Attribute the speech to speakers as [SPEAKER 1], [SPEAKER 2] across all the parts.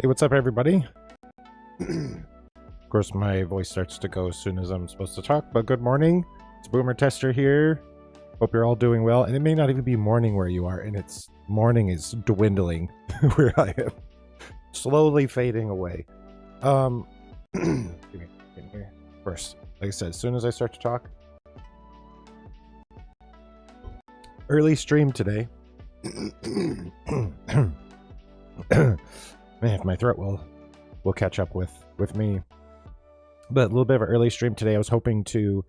[SPEAKER 1] Hey, what's up, everybody? Of course, my voice starts to go as soon as I'm supposed to talk, but good morning. It's Boomer Tester here. Hope you're all doing well, and it may not even be morning where you are, and it's morning is dwindling where I am. Slowly fading away. Give me here. First, like I said, as soon as I start to talk. Early stream today. Man, if my throat will catch up with me. But a little bit of an early stream today. I was hoping to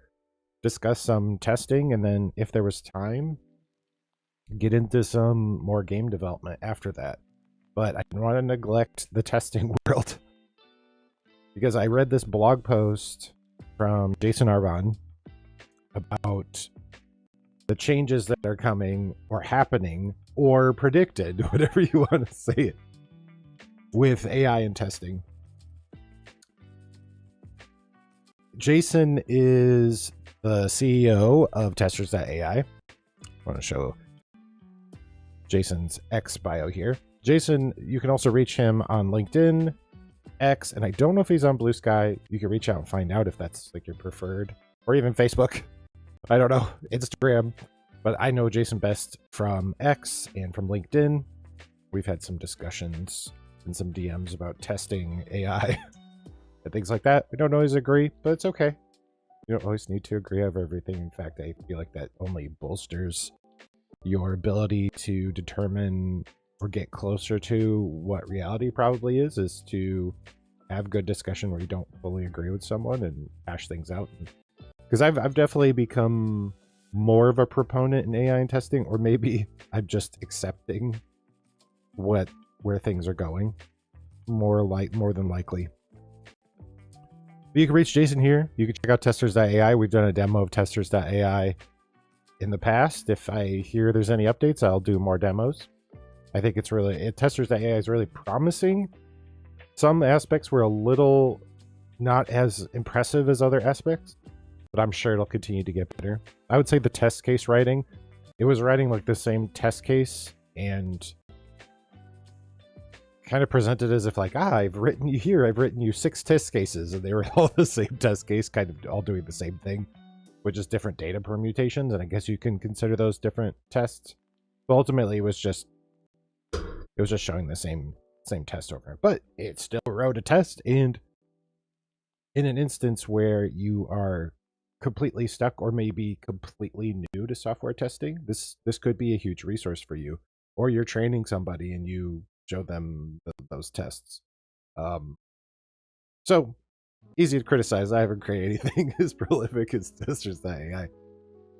[SPEAKER 1] discuss some testing, and then if there was time, get into some more game development after that. But I didn't want to neglect the testing world, because I read this blog post from Jason Arvon about the changes that are coming or happening or predicted, whatever you want to say it, with AI and testing. Jason is the CEO of Testers.ai. I want to show Jason's X bio here. Jason, you can also reach him on LinkedIn, X, and I don't know if he's on Blue Sky. You can reach out and find out if that's like your preferred, or even Facebook. I don't know, Instagram. But I know Jason best from X and from LinkedIn. We've had some discussions and some DMs about testing AI and things like that. We don't always agree, but it's okay. You don't always need to agree over everything. In fact, I feel like that only bolsters your ability to determine or get closer to what reality probably is to have good discussion where you don't fully agree with someone and hash things out. Because I've definitely become more of a proponent in AI and testing, or maybe I'm just accepting where things are going more than likely. But you can reach Jason here. You can check out Testers.ai. We've done a demo of Testers.ai in the past. If I hear there's any updates, I'll do more demos. I think it's really Testers.ai is really promising. Some aspects were a little not as impressive as other aspects, but I'm sure it'll continue to get better. I would say the test case writing, it was writing like the same test case and kind of presented as if like, I've written you 6 test cases, and they were all the same test case, kind of all doing the same thing, with just different data permutations, and I guess you can consider those different tests. But ultimately, it was just showing the same test over. But it still wrote a test, and in an instance where you are completely stuck or maybe completely new to software testing, this could be a huge resource for you. Or you're training somebody and you show them those tests. So easy to criticize. I haven't created anything as prolific as Testers.ai.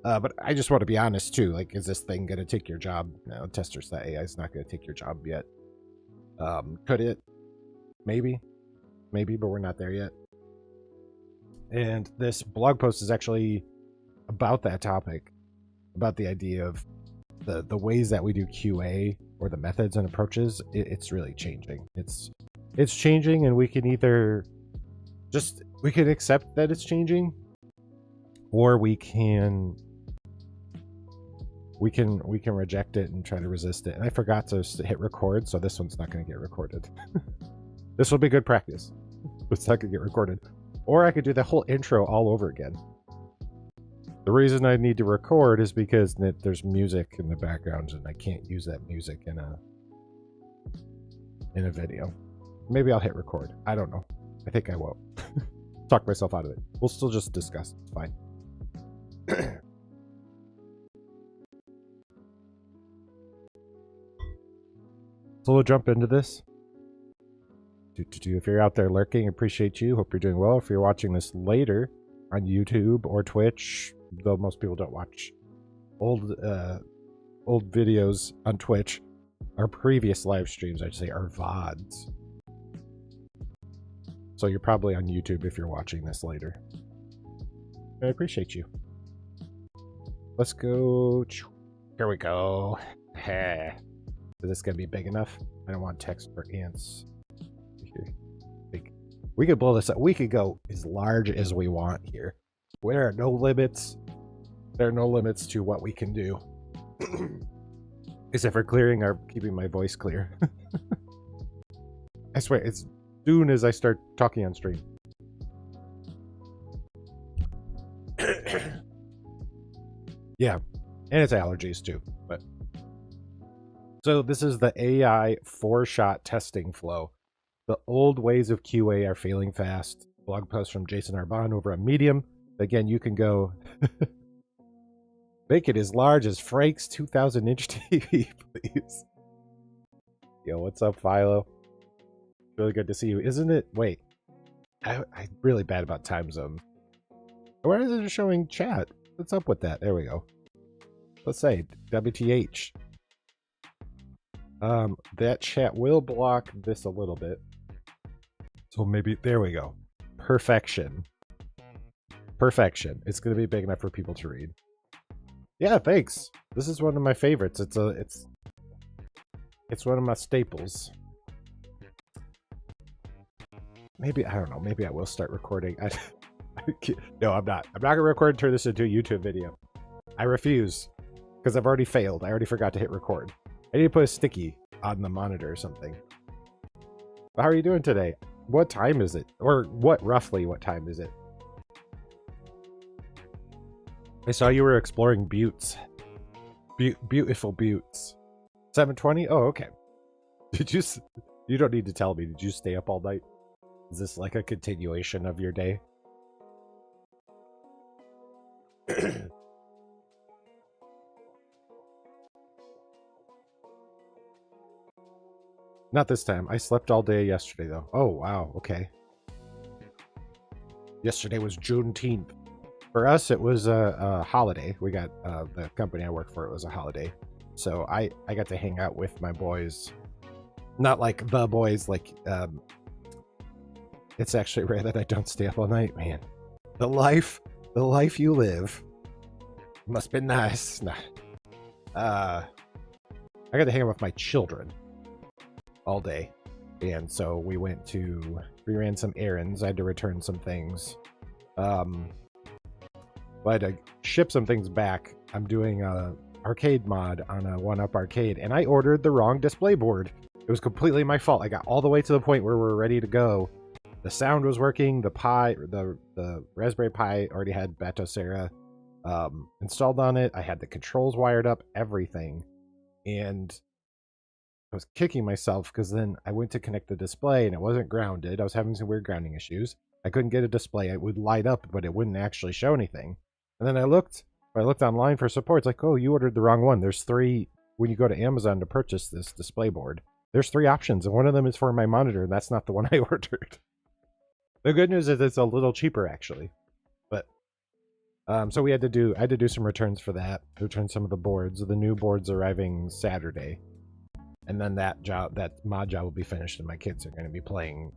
[SPEAKER 1] But I just want to be honest too. Like, is this thing going to take your job? No, Testers.ai is not going to take your job yet. Could it? Maybe, but we're not there yet. And this blog post is actually about that topic, about the idea of the ways that we do QA, or the methods and approaches. It's really changing. It's changing, and we can either we can accept that it's changing, or we can reject it and try to resist it. And I forgot to hit record, so this one's not going to get recorded. This will be good practice. It's not going to get recorded. Or I could do the whole intro all over again. The reason I need to record is because there's music in the background, and I can't use that music in a video. Maybe I'll hit record. I don't know. I think I won't. Talk myself out of it. We'll still just discuss. It's fine. So we'll jump into this. If you're out there lurking, appreciate you. Hope you're doing well. If you're watching this later on YouTube or Twitch, though most people don't watch old videos on Twitch, our previous live streams, I'd say, are VODs. So you're probably on YouTube if you're watching this later. I appreciate you. Let's go. Here we go. Is this gonna be big enough? I don't want text for ants. We could blow this up. We could go as large as we want here. There are no limits. There are no limits to what we can do. Except for keeping my voice clear. I swear, as soon as I start talking on stream. Yeah, and it's allergies too. But so this is the AI 4-shot testing flow. The old ways of QA are failing fast. Blog post from Jason Arbon over on Medium. Again, you can go make it as large as Frank's 2000-inch TV, please. Yo, what's up, Philo? Really good to see you, isn't it? Wait, I'm really bad about time zone. Why is it showing chat? What's up with that? There we go. Let's say WTH. That chat will block this a little bit. So maybe, there we go. Perfection. Perfection. It's going to be big enough for people to read. Yeah, thanks. This is one of my favorites. It's one of my staples. Maybe, I don't know, maybe I will start recording. No, I'm not. I'm not going to record and turn this into a YouTube video. I refuse. Because I've already failed. I already forgot to hit record. I need to put a sticky on the monitor or something. But how are you doing today? What time is it? Or roughly what time is it? I saw you were exploring buttes. Beautiful buttes. 7:20? Oh, okay. You don't need to tell me. Did you stay up all night? Is this like a continuation of your day? Not this time. I slept all day yesterday, though. Oh, wow. Okay. Yesterday was Juneteenth. For us, it was a holiday. We got the company I work for, it was a holiday. So I got to hang out with my boys. Not like the boys, like, it's actually rare that I don't stay up all night, man. The life you live must be nice. Nah. I got to hang out with my children all day, and so we ran some errands. I had to return some things. I had to ship some things back. I'm doing a arcade mod on a 1UP arcade, and I ordered the wrong display board. It was completely my fault. I got all the way to the point where we're ready to go. The sound was working. The Raspberry Pi already had Batocera installed on it. I had the controls wired up, everything, and I was kicking myself because then I went to connect the display and it wasn't grounded. I was having some weird grounding issues. I couldn't get a display. It would light up, but it wouldn't actually show anything. And then I looked online for support. It's like, oh, you ordered the wrong one. There's 3, when you go to Amazon to purchase this display board, there's 3 options, and one of them is for my monitor, and that's not the one I ordered. The good news is it's a little cheaper, actually. But, so I had to do some returns for that. Return some of the boards. The new board's arriving Saturday. And then that mod job will be finished, and my kids are going to be playing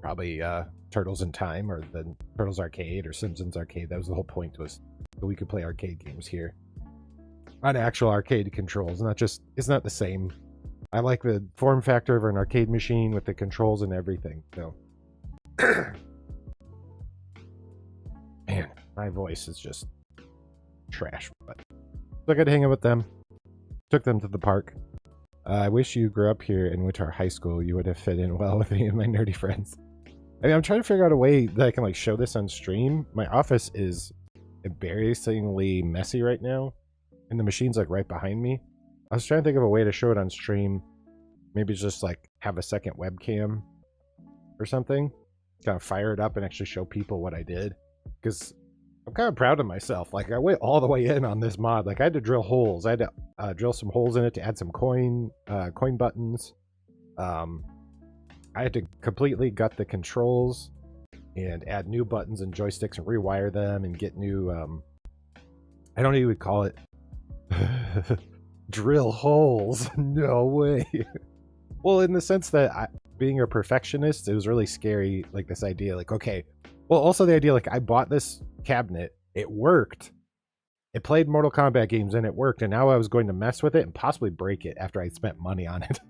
[SPEAKER 1] probably Turtles in Time, or the Turtles Arcade, or Simpsons Arcade. That was the whole point, was that we could play arcade games here on actual arcade controls. It's not the same. I like the form factor of an arcade machine with the controls and everything. So, man, my voice is just trash. But so I got to hang out with them. Took them to the park. I wish you grew up here and went to our high school. You would have fit in well with me and my nerdy friends. I mean, I'm trying to figure out a way that I can like show this on stream. My office is embarrassingly messy right now, and the machine's like right behind me. I was trying to think of a way to show it on stream. Maybe just like have a second webcam or something. Kind of fire it up and actually show people what I did. Because I'm kind of proud of myself. Like, I went all the way in on this mod. Like, I had to drill holes. I had to drill some holes in it to add some coin buttons. I had to completely gut the controls and add new buttons and joysticks and rewire them and get new, I don't even call it drill holes. No way. Well, in the sense that being a perfectionist, it was really scary, like this idea, like, okay, well, also the idea, like, I bought this cabinet, it worked, it played Mortal Kombat games, and it worked, and now I was going to mess with it and possibly break it after I spent money on it.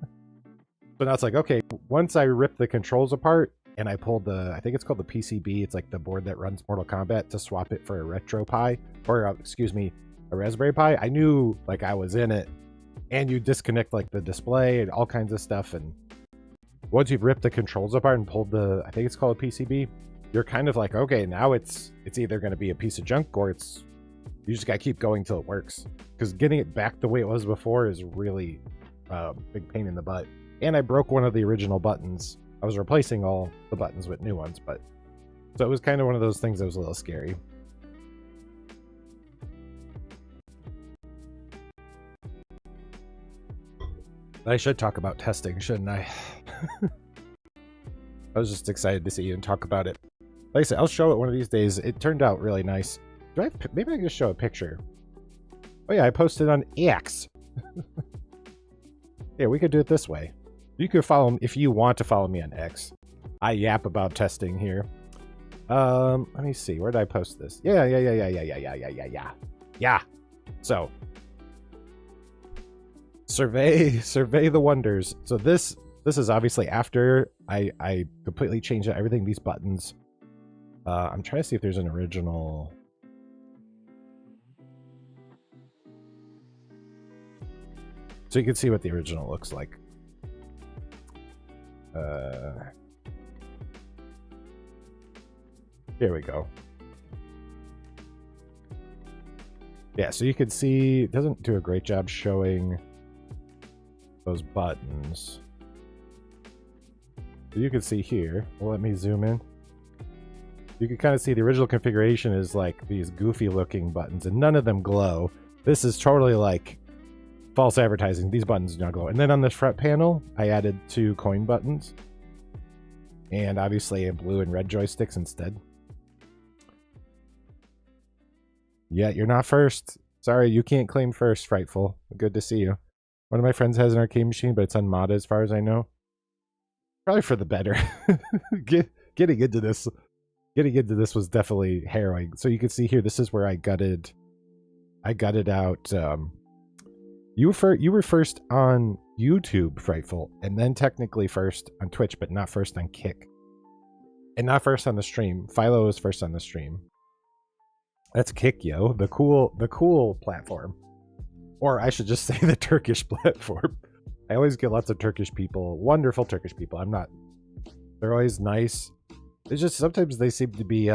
[SPEAKER 1] So now it's like, okay, once I ripped the controls apart, and I pulled I think it's called the PCB, it's like the board that runs Mortal Kombat, to swap it for a Retro Pi, or, excuse me, a Raspberry Pi, I knew, like, I was in it, and you disconnect, like, the display and all kinds of stuff, and once you've ripped the controls apart and pulled the, I think it's called a PCB, you're kind of like, okay, now it's either going to be a piece of junk or you just got to keep going till it works. Because getting it back the way it was before is really big pain in the butt. And I broke one of the original buttons. I was replacing all the buttons with new ones, but so it was kind of one of those things that was a little scary. I should talk about testing, shouldn't I? I was just excited to see you and talk about it. Like I said, I'll show it one of these days. It turned out really nice. Maybe I can just show a picture. Oh yeah, I posted on X. Yeah, we could do it this way. You could follow me if you want to follow me on X. I yap about testing here. Let me see. Where did I post this? Yeah. So, survey the wonders. So this is obviously after I completely changed everything. These buttons. I'm trying to see if there's an original. So you can see what the original looks like. Here we go. Yeah, so you can see it doesn't do a great job showing those buttons. So you can see here. Well, let me zoom in. You can kind of see the original configuration is like these goofy looking buttons, and none of them glow. This is totally like false advertising. These buttons do not glow. And then on this front panel, I added 2 coin buttons. And obviously a blue and red joysticks instead. Yeah, you're not first. Sorry, you can't claim first, Frightful. Good to see you. One of my friends has an arcade machine, but it's unmodded as far as I know. Probably for the better. Getting into this was definitely harrowing. So you can see here, this is where I gutted out. You were first on YouTube, Frightful, and then technically first on Twitch, but not first on Kick. And not first on the stream. Philo was first on the stream. That's Kick, yo. The cool platform. Or I should just say the Turkish platform. I always get lots of Turkish people. Wonderful Turkish people. They're always nice. It's just sometimes they seem to be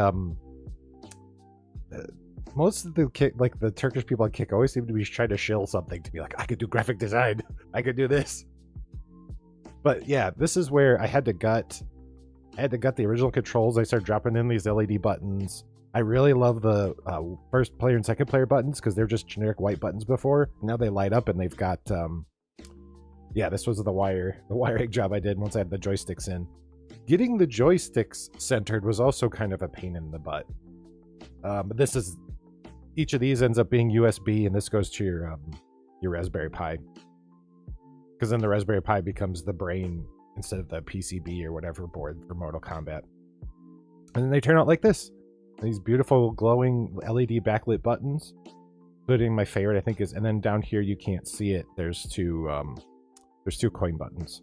[SPEAKER 1] most of the Kick, like the Turkish people on Kick, always seem to be trying to shill something to be like, I could do graphic design. I could do this. But yeah, this is where I had to gut the original controls. I started dropping in these LED buttons. I really love the first player and second player buttons because they're just generic white buttons before. Now they light up and they've got, yeah, this was the wiring job I did once I had the joysticks in. Getting the joysticks centered was also kind of a pain in the butt. But each of these ends up being USB, and this goes to your Raspberry Pi. Because then the Raspberry Pi becomes the brain instead of the PCB or whatever board for Mortal Kombat. And then they turn out like this. These beautiful glowing LED backlit buttons, including my favorite, I think, is, and then down here you can't see it. There's two coin buttons.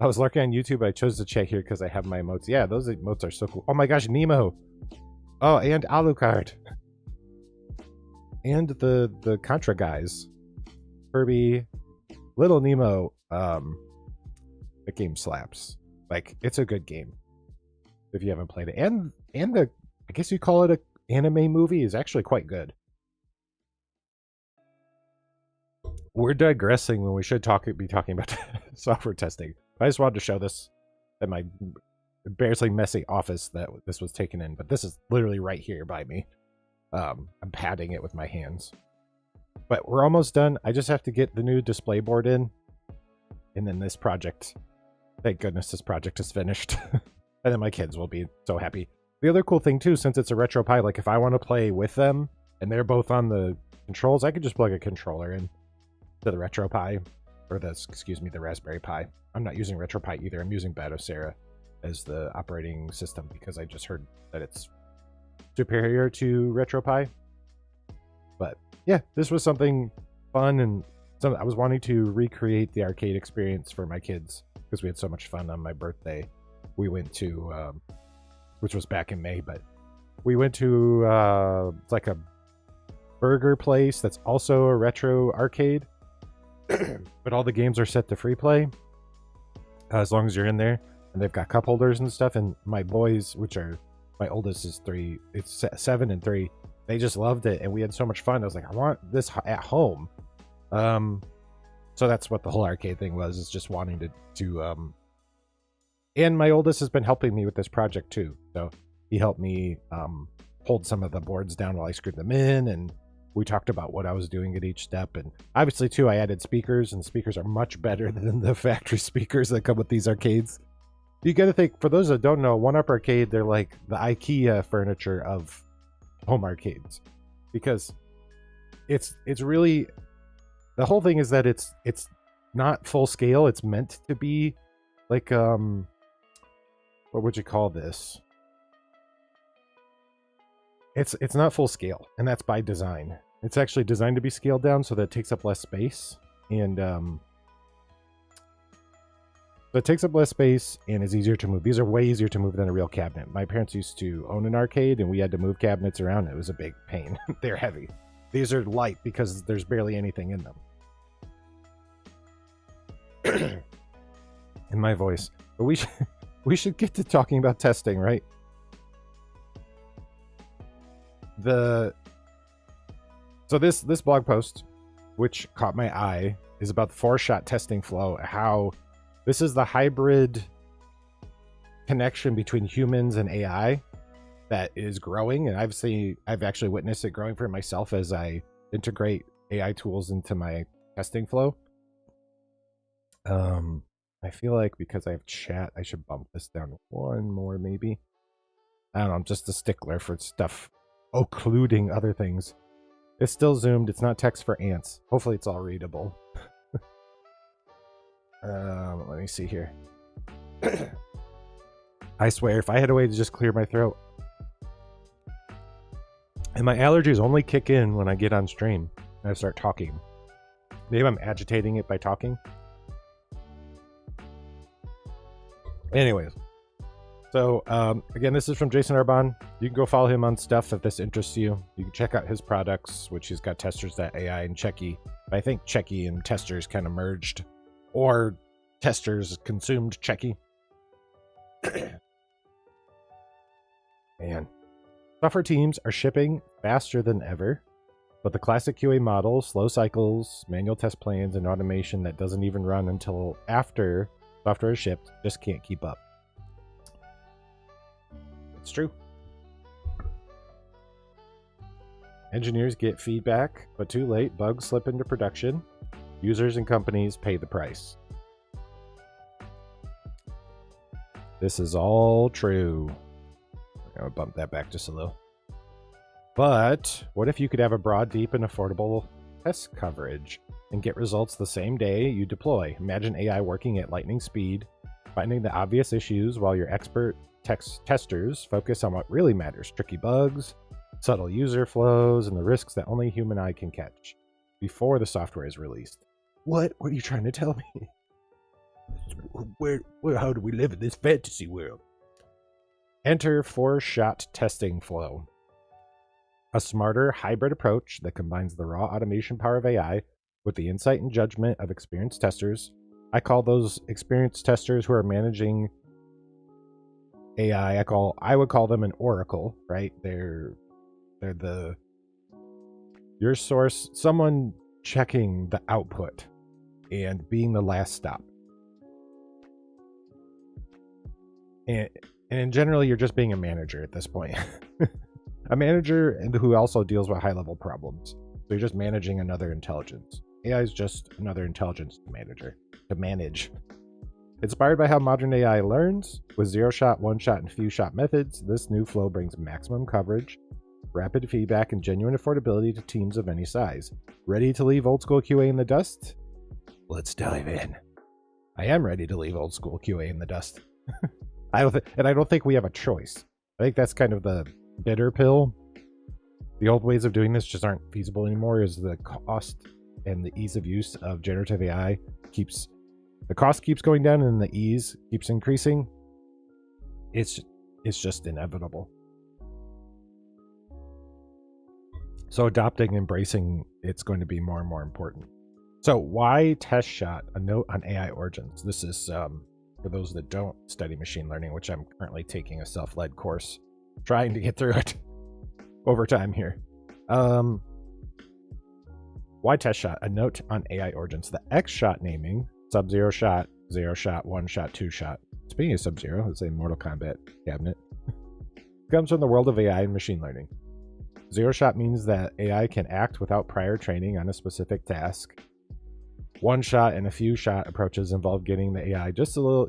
[SPEAKER 1] I was lurking on YouTube. I chose to check here because I have my emotes. Yeah, those emotes are so cool. Oh my gosh, Nemo. Oh, and Alucard. And the Contra guys. Kirby, Little Nemo. The game slaps. Like, it's a good game if you haven't played it. And the, I guess you call it an anime movie, is actually quite good. We're digressing when we should be talking about software testing. I just wanted to show this at my embarrassingly messy office that this was taken in, but this is literally right here by me. I'm patting it with my hands. But we're almost done. I just have to get the new display board in, and then this project. Thank goodness this project is finished. And then my kids will be so happy. The other cool thing too, since it's a RetroPie, like if I want to play with them and they're both on the controls, I could just plug a controller in to the RetroPie, or the Raspberry Pi. I'm not using RetroPie either. I'm using Batocera as the operating system because I just heard that it's superior to RetroPie. But yeah, this was something fun, and something I was wanting to recreate the arcade experience for my kids because we had so much fun on my birthday. We went to, which was back in May, but we went to it's like a burger place that's also a retro arcade, but all the games are set to free play. as long as you're in there. And they've got cup holders and stuff. And my boys, which are, my oldest is 3, it's 7 and 3. They just loved it, and we had so much fun. I was like, I want this at home. So that's what the whole arcade thing was, is just wanting to and my oldest has been helping me with this project too. So he helped me hold some of the boards down while I screwed them in, and we talked about what I was doing at each step. And obviously too, I added speakers, and speakers are much better than the factory speakers that come with these arcades. You got to think, for those that don't know, 1UP Arcade, they're like the IKEA furniture of home arcades, because it's really, the whole thing is that it's not full scale. It's meant to be like what would you call this? It's not full scale, and that's by design. It's actually designed to be scaled down so that it takes up less space, and so it takes up less space and is easier to move. These are way easier to move than a real cabinet. My parents used to own an arcade, and we had to move cabinets around. It was a big pain. They're heavy. These are light because there's barely anything in them. In my voice. But we should get to talking about testing, right? So this blog post, which caught my eye, is about the 4-shot testing flow. How this is the hybrid connection between humans and AI that is growing, and I've actually witnessed it growing for myself as I integrate AI tools into my testing flow. I feel like because I have chat, I should bump this down one more, maybe. I don't know, I'm just a stickler for stuff occluding other things. It's still zoomed. It's not text for ants. Hopefully it's all readable. Let me see here. I swear, if I had a way to just clear my throat. And my allergies only kick in when I get on stream and I start talking. Maybe I'm agitating it by talking. Anyways. So, again, this is from Jason Arbon. You can go follow him on stuff if this interests you. You can check out his products, which he's got testers.ai and Checky. I think Checky and testers kind of merged. Or testers consumed Checky. Man. Software teams are shipping faster than ever, but the classic QA model, slow cycles, manual test plans, and automation that doesn't even run until after software is shipped just can't keep up. It's true. Engineers get feedback, but too late, bugs slip into production. Users and companies pay the price. This is all true. I'm going to bump that back just a little. But what if you could have a broad, deep, and affordable test coverage and get results the same day you deploy? Imagine AI working at lightning speed, finding the obvious issues while your expert testers focus on what really matters: tricky bugs, subtle user flows, and the risks that only human eye can catch before the software is released. What are you trying to tell me? How do we live in this fantasy world? Enter 4-shot testing flow. A smarter hybrid approach that combines the raw automation power of AI with the insight and judgment of experienced testers. I call those experienced testers who are managing AI, I would call them an oracle, right? They're your source, someone checking the output and being the last stop. And generally, you're just being a manager at this point. A manager who also deals with high-level problems. So you're just managing another intelligence. AI is just another intelligence manager to manage. Inspired by how modern AI learns, with 0-shot, 1-shot, and few-shot methods, this new flow brings maximum coverage, rapid feedback, and genuine affordability to teams of any size. Ready to leave old school QA in the dust? Let's dive in. I am ready to leave old school QA in the dust. I don't think we have a choice. I think that's kind of the bitter pill. The old ways of doing this just aren't feasible anymore, as the cost and the ease of use of generative AI the cost keeps going down and the ease keeps increasing. It's just inevitable. So adopting, embracing, it's going to be more and more important. So why test shot? A note on AI origins. This is for those that don't study machine learning, which I'm currently taking a self-led course, trying to get through it over time here. Why test shot? A note on AI origins. The X shot naming, Sub-Zero shot, 0 shot, 1 shot, 2 shot. Speaking of Sub-Zero, it's a Mortal Kombat cabinet. Comes from the world of AI and machine learning. 0 shot means that AI can act without prior training on a specific task. 1 shot and a few shot approaches involve giving the AI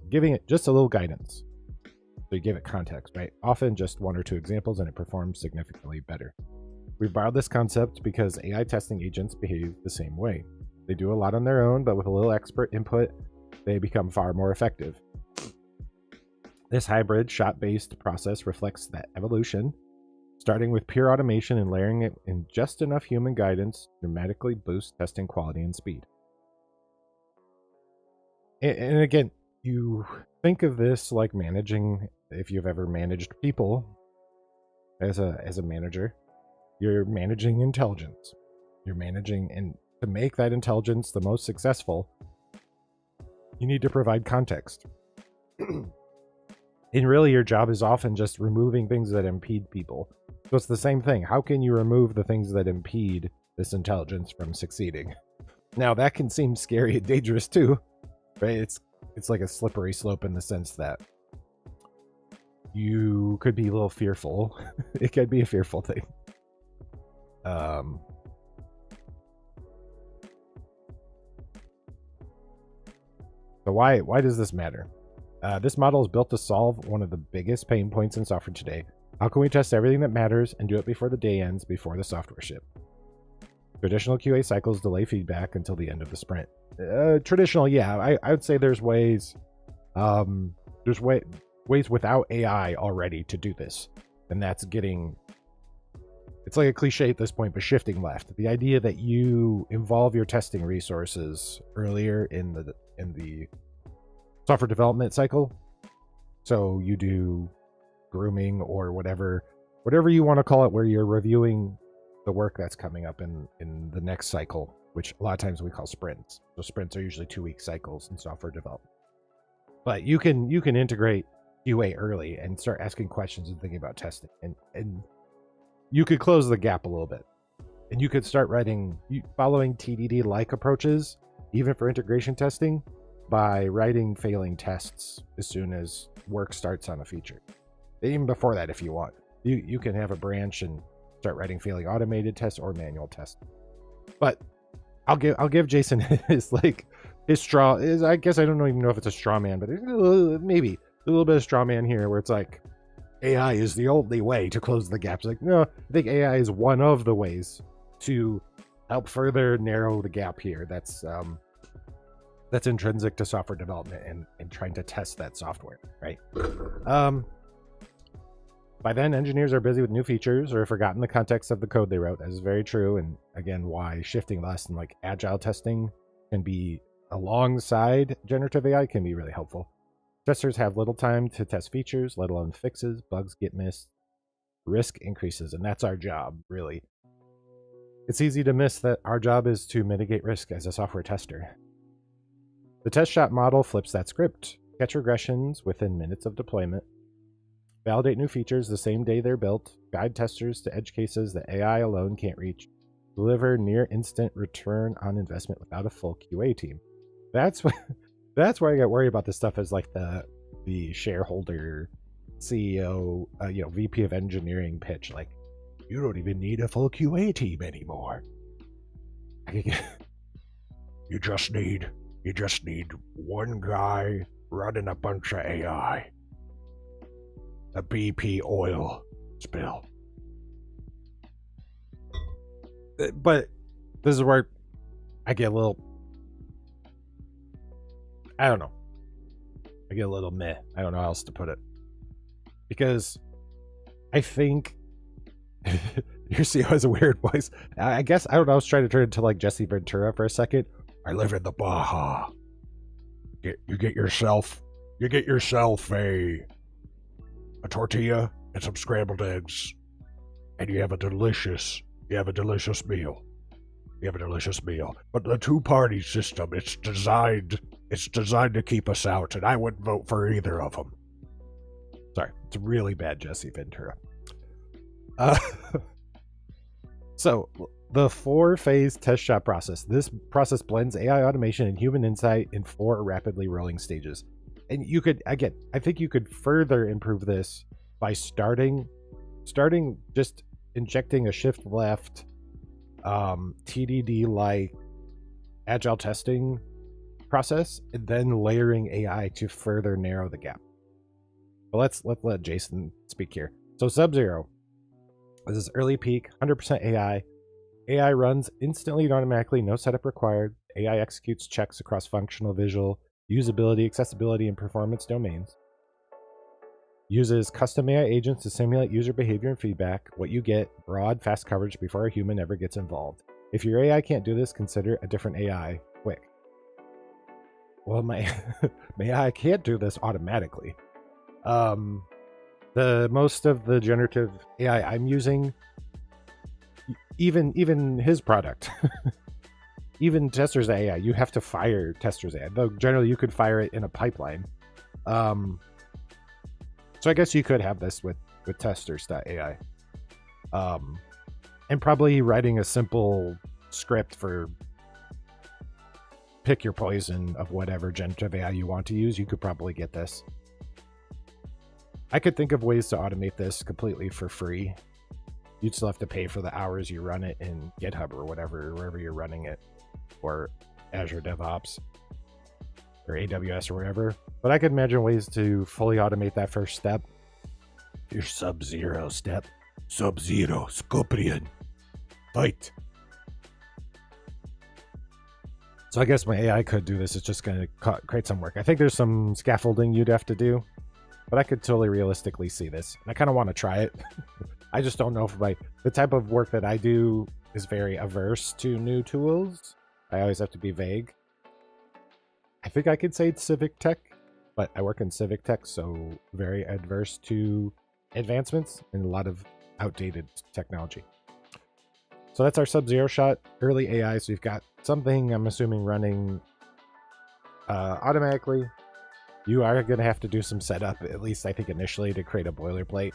[SPEAKER 1] giving it just a little guidance. So you give it context, right? Often just 1 or 2 examples and it performs significantly better. We've borrowed this concept because AI testing agents behave the same way. They do a lot on their own, but with a little expert input, they become far more effective. This hybrid shot-based process reflects that evolution, starting with pure automation and layering it in just enough human guidance dramatically boosts testing quality and speed. And again, you think of this like managing, if you've ever managed people as a manager, you're managing intelligence. You're managing, and to make that intelligence the most successful, you need to provide context. And really, your job is often just removing things that impede people. So it's the same thing. How can you remove the things that impede this intelligence from succeeding? Now, that can seem scary and dangerous too, right? It's like a slippery slope in the sense that you could be a little fearful. It could be a fearful thing. So why does this matter? This model is built to solve one of the biggest pain points in software today. How can we test everything that matters and do it before the day ends, before the software ship? Traditional QA cycles delay feedback until the end of the sprint. Traditional, yeah, I would say there's ways without AI already to do this, and that's getting. It's like a cliche at this point, but shifting left. The idea that you involve your testing resources earlier in the software development cycle. So you do grooming or whatever you want to call it, where you're reviewing the work that's coming up in the next cycle, which a lot of times we call sprints. So sprints are usually 2-week cycles in software development. But you can integrate QA early and start asking questions and thinking about testing, and you could close the gap a little bit, and you could start following TDD-like approaches, even for integration testing, by writing failing tests as soon as work starts on a feature. Even before that, if you want, you can have a branch and start writing failing automated tests or manual tests. But I'll give Jason his straw. I guess I don't even know if it's a straw man, but maybe a little bit of straw man here, where it's like, AI is the only way to close the gaps. Like, no, I think AI is one of the ways to help further narrow the gap here. That's intrinsic to software development and trying to test that software, right? By then, engineers are busy with new features or have forgotten the context of the code they wrote. That is very true. And again, why shifting less and like agile testing can be alongside generative AI can be really helpful. Testers have little time to test features, let alone fixes. Bugs get missed. Risk increases, and that's our job, really. It's easy to miss that our job is to mitigate risk as a software tester. The test shot model flips that script. Catch regressions within minutes of deployment. Validate new features the same day they're built. Guide testers to edge cases that AI alone can't reach. Deliver near instant return on investment without a full QA team. That's where I get worried about this stuff, is like the shareholder CEO, VP of engineering pitch. Like, you don't even need a full QA team anymore. You just need one guy running a bunch of AI. A BP oil spill. But this is where I get a little, I don't know. I get a little meh. I don't know how else to put it. Because I think your CEO has a weird voice. I guess, I don't know, I was trying to turn it into like Jesse Ventura for a second. I live in the Baja. You get yourself a tortilla and some scrambled eggs, and you have a delicious meal. But the two-party system, it's designed It's designed to keep us out, and I wouldn't vote for either of them. Sorry, it's really bad Jesse Ventura. So the 4-phase test shot process. This process blends AI automation and human insight in 4 rapidly rolling stages. And you could, again, I think you could further improve this by starting just injecting a shift left TDD like agile testing process, and then layering AI to further narrow the gap. But let's let Jason speak here. So Sub-Zero, this is early peak, 100% AI. AI runs instantly and automatically, no setup required. AI executes checks across functional, visual, usability, accessibility, and performance domains. Uses custom AI agents to simulate user behavior and feedback. What you get, broad, fast coverage before a human ever gets involved. If your AI can't do this, consider a different AI quick. Well, my AI can't do this automatically. The most of the generative AI I'm using, even his product, even Testers AI, you have to fire Testers AI. Though generally you could fire it in a pipeline. So I guess you could have this with Testers.ai. And probably writing a simple script for pick your poison of whatever generative AI you want to use. You could probably get this. I could think of ways to automate this completely for free. You'd still have to pay for the hours you run it in GitHub or whatever, wherever you're running it, or Azure DevOps or AWS or wherever. But I could imagine ways to fully automate that first step. Your Sub-Zero step. Sub-Zero, Scorpion, fight. So I guess my AI could do this. It's just going to create some work. I think there's some scaffolding you'd have to do, but I could totally realistically see this. And I kind of want to try it. I just don't know if the type of work that I do is very averse to new tools. I always have to be vague. I think I could say it's civic tech, but I work in civic tech, so very adverse to advancements and a lot of outdated technology. So that's our Sub-Zero shot, early AI. So we've got something, I'm assuming, running automatically. You are going to have to do some setup, at least I think initially, to create a boilerplate.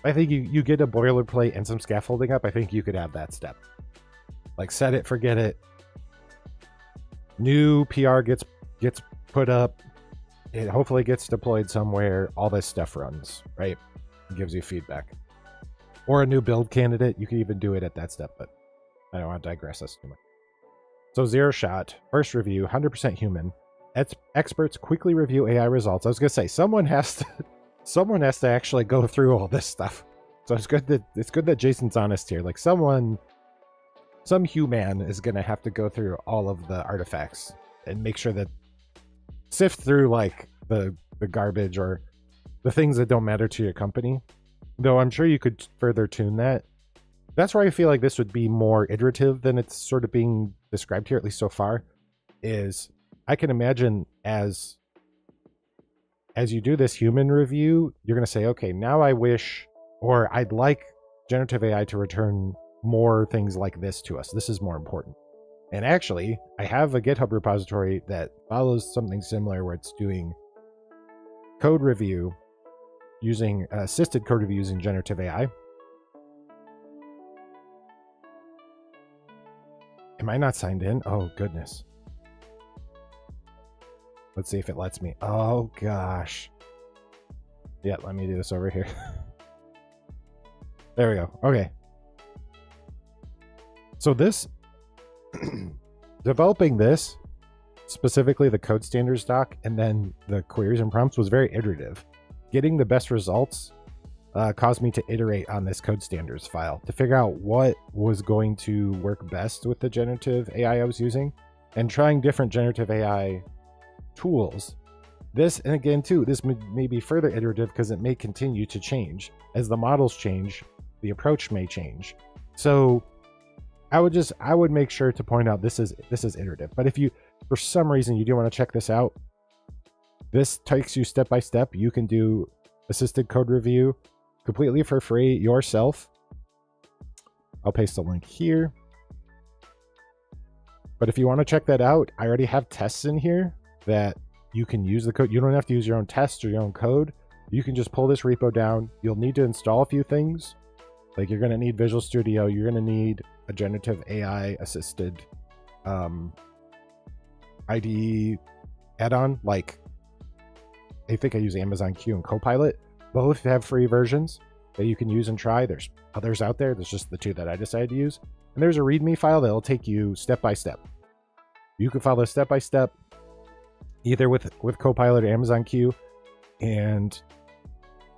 [SPEAKER 1] I think you get a boilerplate and some scaffolding up, I think you could have that step. Like set it, forget it. New PR gets put up. It hopefully gets deployed somewhere. All this stuff runs, right? It gives you feedback. Or a new build candidate. You can even do it at that step, but I don't want to digress us too much. So zero shot, first review, 100% human. Experts quickly review AI results. I was going to say, someone has to actually go through all this stuff. So it's good that Jason's honest here. Like some human is going to have to go through all of the artifacts and make sure that sift through like the garbage or the things that don't matter to your company. Though I'm sure you could further tune that. That's where I feel like this would be more iterative than it's sort of being described here, at least so far, is I can imagine as you do this human review, you're going to say, okay, now I wish, or I'd like generative AI to return more things like this to us. This is more important. And actually, I have a GitHub repository that follows something similar where it's doing code review using assisted code review using generative AI. Am I not signed in? Oh, goodness. Let's see if it lets me. Oh, gosh. Yeah, let me do this over here. There we go. Okay. So this, developing this, specifically the code standards doc, and then the queries and prompts was very iterative. Getting the best results caused me to iterate on this code standards file to figure out what was going to work best with the generative AI I was using, and trying different generative AI tools. This, and again too, this may be further iterative because it may continue to change. As the models change, the approach may change. So I would make sure to point out this is iterative. But if you, for some reason, you do want to check this out, this takes you step by step. You can do assisted code review completely for free yourself. I'll paste the link here. But if you want to check that out, I already have tests in here that you can use the code. You don't have to use your own tests or your own code. You can just pull this repo down. You'll need to install a few things. Like you're going to need Visual Studio. You're going to need a generative AI assisted IDE add-on. Like I think I use Amazon Q and Copilot. Both have free versions that you can use and try. There's others out there. There's just the two that I decided to use. And there's a README file that'll take you step by step. You can follow step by step either with Copilot or Amazon Q, and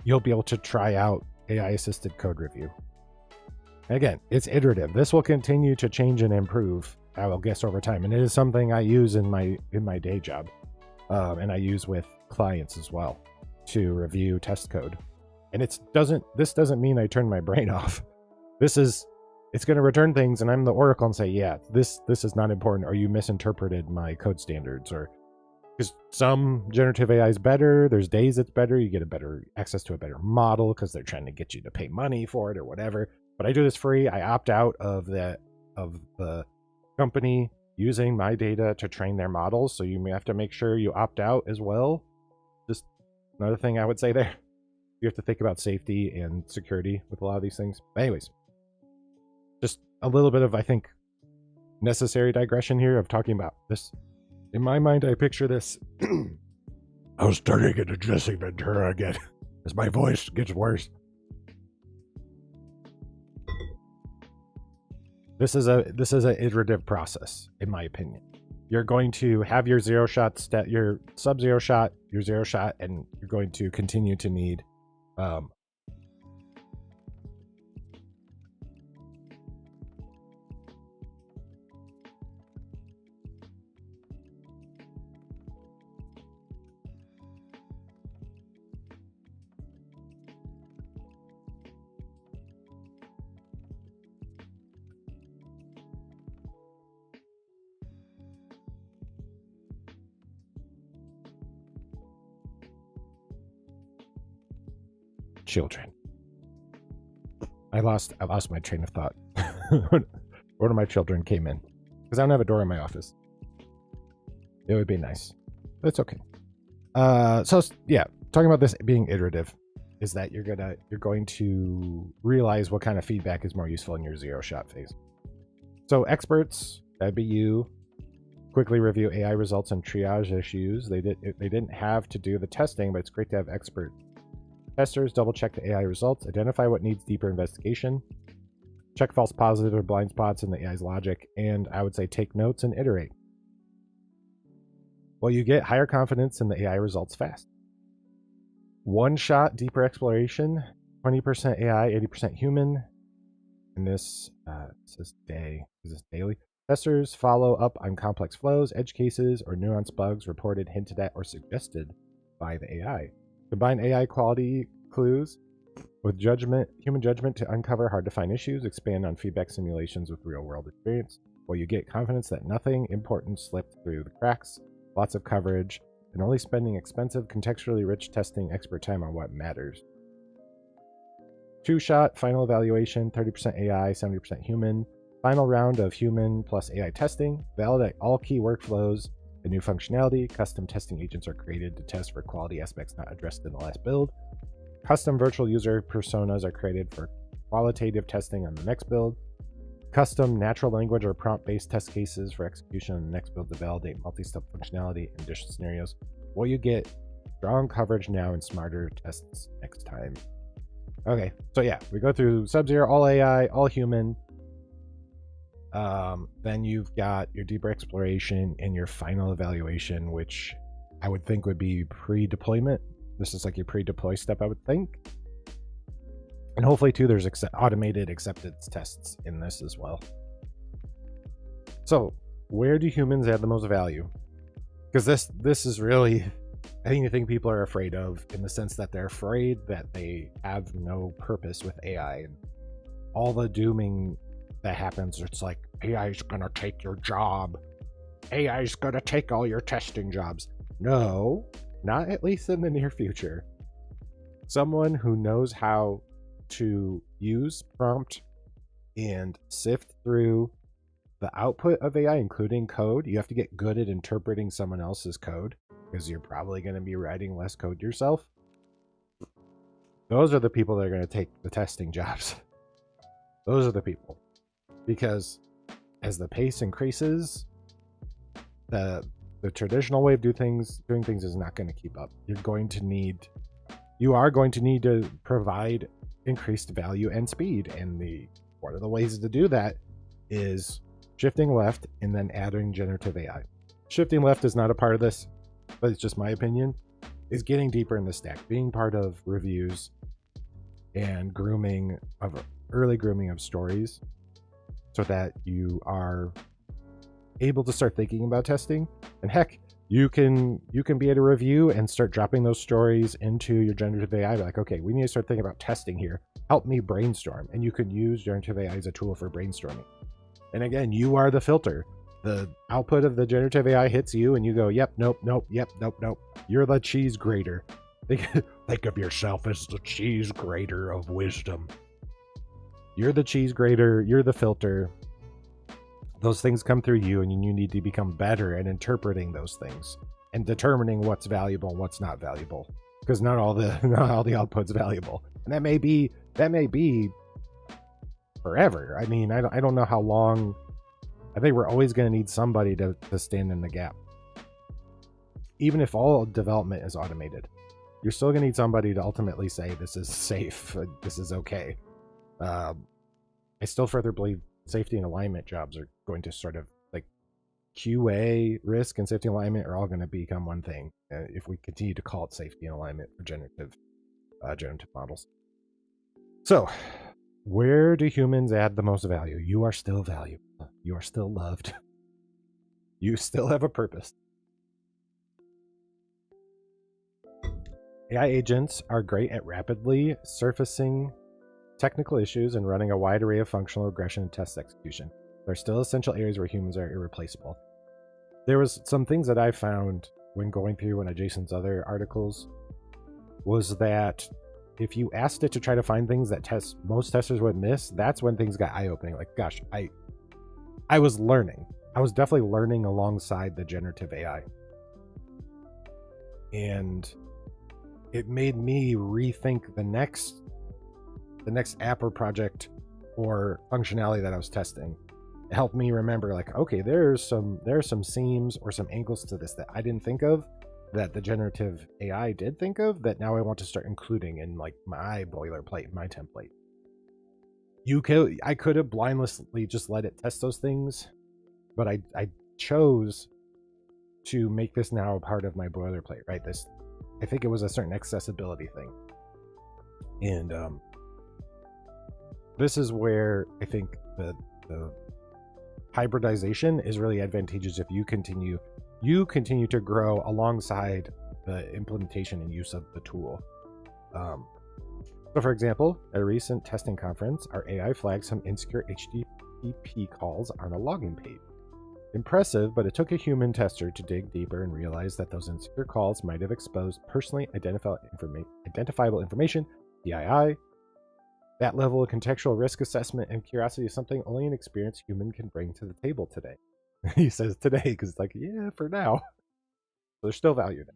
[SPEAKER 1] you'll be able to try out AI assisted code review. And again, it's iterative. This will continue to change and improve, I will guess, over time. And it is something I use in my day job, and I use with clients as well to review test code. And this doesn't mean I turn my brain off. It's going to return things, and I'm the oracle and say, yeah, this is not important, or you misinterpreted my code standards, or because some generative AI is better. There's days it's better. You get a better access to a better model because they're trying to get you to pay money for it or whatever. But I do this free. I opt out of the company using my data to train their models. So you may have to make sure you opt out as well. Just another thing I would say there. You have to think about safety and security with a lot of these things. But anyways, just a little bit of, I think, necessary digression here of talking about this. In my mind, I picture this. I was turning into Jesse Ventura again as my voice gets worse. This is an iterative process, in my opinion. You're going to have your zero shot step, your sub-zero shot, your zero shot, and you're going to continue to need children. I lost my train of thought. One of my children came in because I don't have a door in my office. It would be nice. That's okay. So yeah, talking about this being iterative is that you're going to realize what kind of feedback is more useful in your zero shot phase. So experts, that'd be you, quickly review AI results and triage issues. They didn't have to do the testing, but it's great to have expert testers double check the AI results, identify what needs deeper investigation, check false positives or blind spots in the AI's logic, and I would say take notes and iterate. Well, you get higher confidence in the AI results fast. One shot deeper exploration, 20% AI, 80% human. And this is daily. Testers follow up on complex flows, edge cases, or nuanced bugs reported, hinted at, or suggested by the AI. Combine AI quality clues with human judgment to uncover hard-to-find issues, expand on feedback simulations with real-world experience, while you get confidence that nothing important slipped through the cracks, lots of coverage, and only spending expensive, contextually rich testing expert time on what matters. Two-shot final evaluation, 30% AI, 70% human. Final round of human plus AI testing. Validate all key workflows and new functionality. Custom testing agents are created to test for quality aspects not addressed in the last build. Custom virtual user personas are created for qualitative testing on the next build. Custom natural language or prompt-based test cases for execution on the next build to validate multi-step functionality and additional scenarios. Will you get strong coverage now and smarter tests next time? Okay, so yeah, we go through Sub-Zero, all AI, all human. Then you've got your deeper exploration and your final evaluation, which I would think would be pre-deployment. This is like your pre-deploy step, I would think. And hopefully too, there's automated acceptance tests in this as well. So where do humans add the most value? Because this is really anything people are afraid of, in the sense that they're afraid that they have no purpose with AI, and all the dooming that happens, it's like AI is gonna take your job. AI is gonna take all your testing jobs. No, not at least in the near future. Someone who knows how to use prompt and sift through the output of AI, including code. You have to get good at interpreting someone else's code because you're probably going to be writing less code yourself. Those are the people that are going to take the testing jobs. Those are the people. Because as the pace increases, the traditional way of doing things is not going to keep up. You are going to need to provide increased value and speed. And one of the ways to do that is shifting left and then adding generative AI. Shifting left is not a part of this, but it's just my opinion, is getting deeper in the stack, being part of reviews and early grooming of stories so that you are able to start thinking about testing. And heck, you can be at a review and start dropping those stories into your generative AI. Like, okay, we need to start thinking about testing here. Help me brainstorm. And you can use generative AI as a tool for brainstorming. And again, you are the filter. The output of the generative AI hits you and you go, yep, nope, nope, yep, nope, nope. You're the cheese grater. Think of yourself as the cheese grater of wisdom. You're the cheese grater. You're the filter. Those things come through you, and you need to become better at interpreting those things and determining what's valuable and what's not valuable. Because not all the output's valuable, and that may be forever. I mean, I don't know how long. I think we're always going to need somebody to stand in the gap. Even if all development is automated, you're still going to need somebody to ultimately say this is safe, this is okay. I still further believe safety and alignment jobs are going to sort of like QA, risk, and safety and alignment are all going to become one thing if we continue to call it safety and alignment for generative models. So, where do humans add the most value? You are still valuable. You are still loved. You still have a purpose. AI agents are great at rapidly surfacing technical issues and running a wide array of functional regression and test execution. There are still essential areas where humans are irreplaceable. There was some things that I found when going through one of Jason's other articles was that if you asked it to try to find things that most testers would miss, that's when things got eye-opening. Like, gosh, I was learning. I was definitely learning alongside the generative AI. And it made me rethink the next app or project or functionality that I was testing. It helped me remember, like, okay, there are some seams or some angles to this that I didn't think of, that the generative AI did think of, that now I want to start including in like my boilerplate, my template. I could have blindlessly just let it test those things, but I chose to make this now a part of my boilerplate, right? I think it was a certain accessibility thing. And this is where I think the hybridization is really advantageous if you continue to grow alongside the implementation and use of the tool. So for example, at a recent testing conference, our AI flagged some insecure HTTP calls on a login page. Impressive, but it took a human tester to dig deeper and realize that those insecure calls might have exposed personally identifiable information, PII. That level of contextual risk assessment and curiosity is something only an experienced human can bring to the table today. He says today because it's like, yeah, for now. So there's still value there.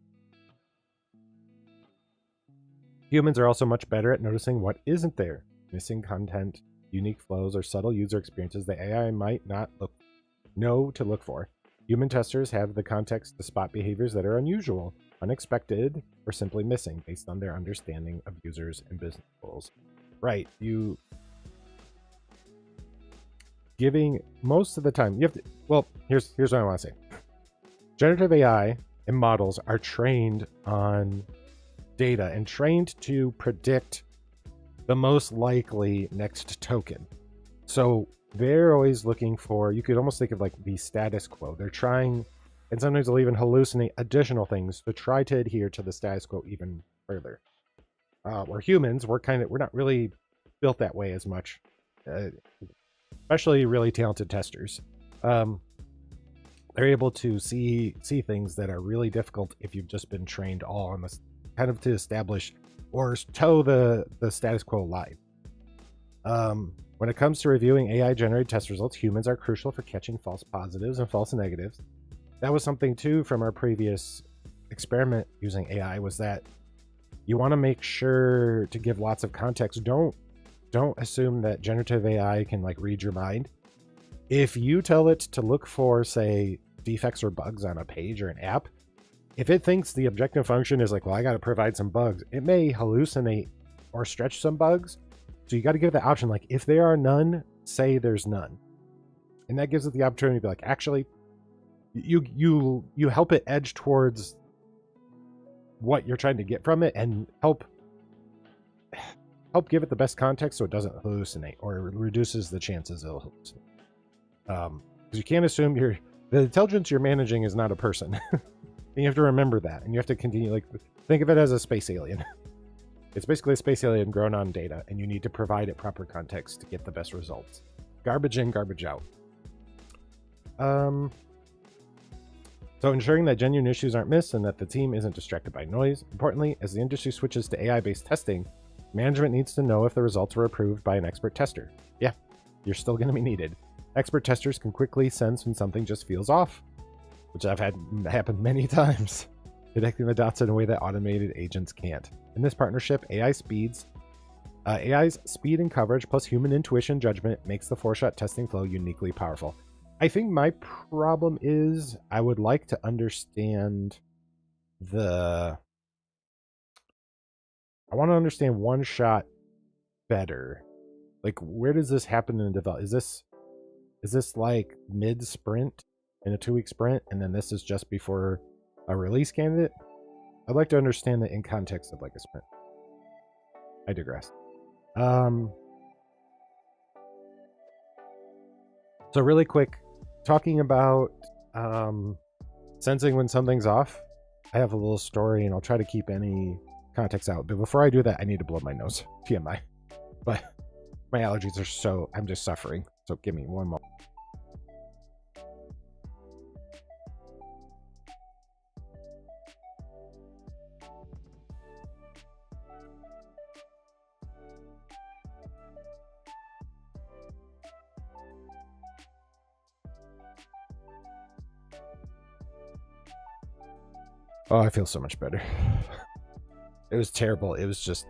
[SPEAKER 1] Humans are also much better at noticing what isn't there. Missing content, unique flows, or subtle user experiences the AI might not know to look for. Human testers have the context to spot behaviors that are unusual, unexpected, or simply missing based on their understanding of users and business goals. Right, giving most of the time, you have to, well, here's what I want to say. Generative AI and models are trained on data and trained to predict the most likely next token. So they're always looking for, you could almost think of like the status quo. They're trying, and sometimes they'll even hallucinate additional things to try to adhere to the status quo even further. We're humans, we're not really built that way as much, especially really talented testers. They're able to see things that are really difficult if you've just been trained all on this, kind of to establish or toe the status quo line. When it comes to reviewing AI-generated test results, humans are crucial for catching false positives and false negatives. That was something too from our previous experiment using AI, was that you want to make sure to give lots of context. Don't assume that generative AI can like read your mind. If you tell it to look for, say, defects or bugs on a page or an app, if it thinks the objective function is like, well, I got to provide some bugs, it may hallucinate or stretch some bugs. So you got to give the option, like, if there are none, say there's none. And that gives it the opportunity to be like, actually, you help it edge towards what you're trying to get from it, and help give it the best context so it doesn't hallucinate, or it reduces the chances it'll hallucinate. Because you can't assume the intelligence you're managing is not a person. And you have to remember that, and you have to continue, like, think of it as a space alien. It's basically a space alien grown on data, and you need to provide it proper context to get the best results. Garbage in, garbage out. So ensuring that genuine issues aren't missed and that the team isn't distracted by noise. Importantly, as the industry switches to AI-based testing, management needs to know if the results were approved by an expert tester. Yeah, you're still going to be needed. Expert testers can quickly sense when something just feels off, which I've had happen many times, connecting the dots in a way that automated agents can't. In this partnership, AI's speed and coverage plus human intuition judgment makes the 4-shot testing flow uniquely powerful. I think my problem is I would like to understand I want to understand 1-shot better. Like, where does this happen in development? Is this like mid sprint in a 2-week sprint, and then this is just before a release candidate? I'd like to understand it in context of like a sprint. I digress. So really quick, talking about sensing when something's off, I have a little story, and I'll try to keep any context out. But before I do that, I need to blow my nose. TMI. But my allergies are I'm just suffering. So give me one moment. Oh, I feel so much better. It was terrible. It was just,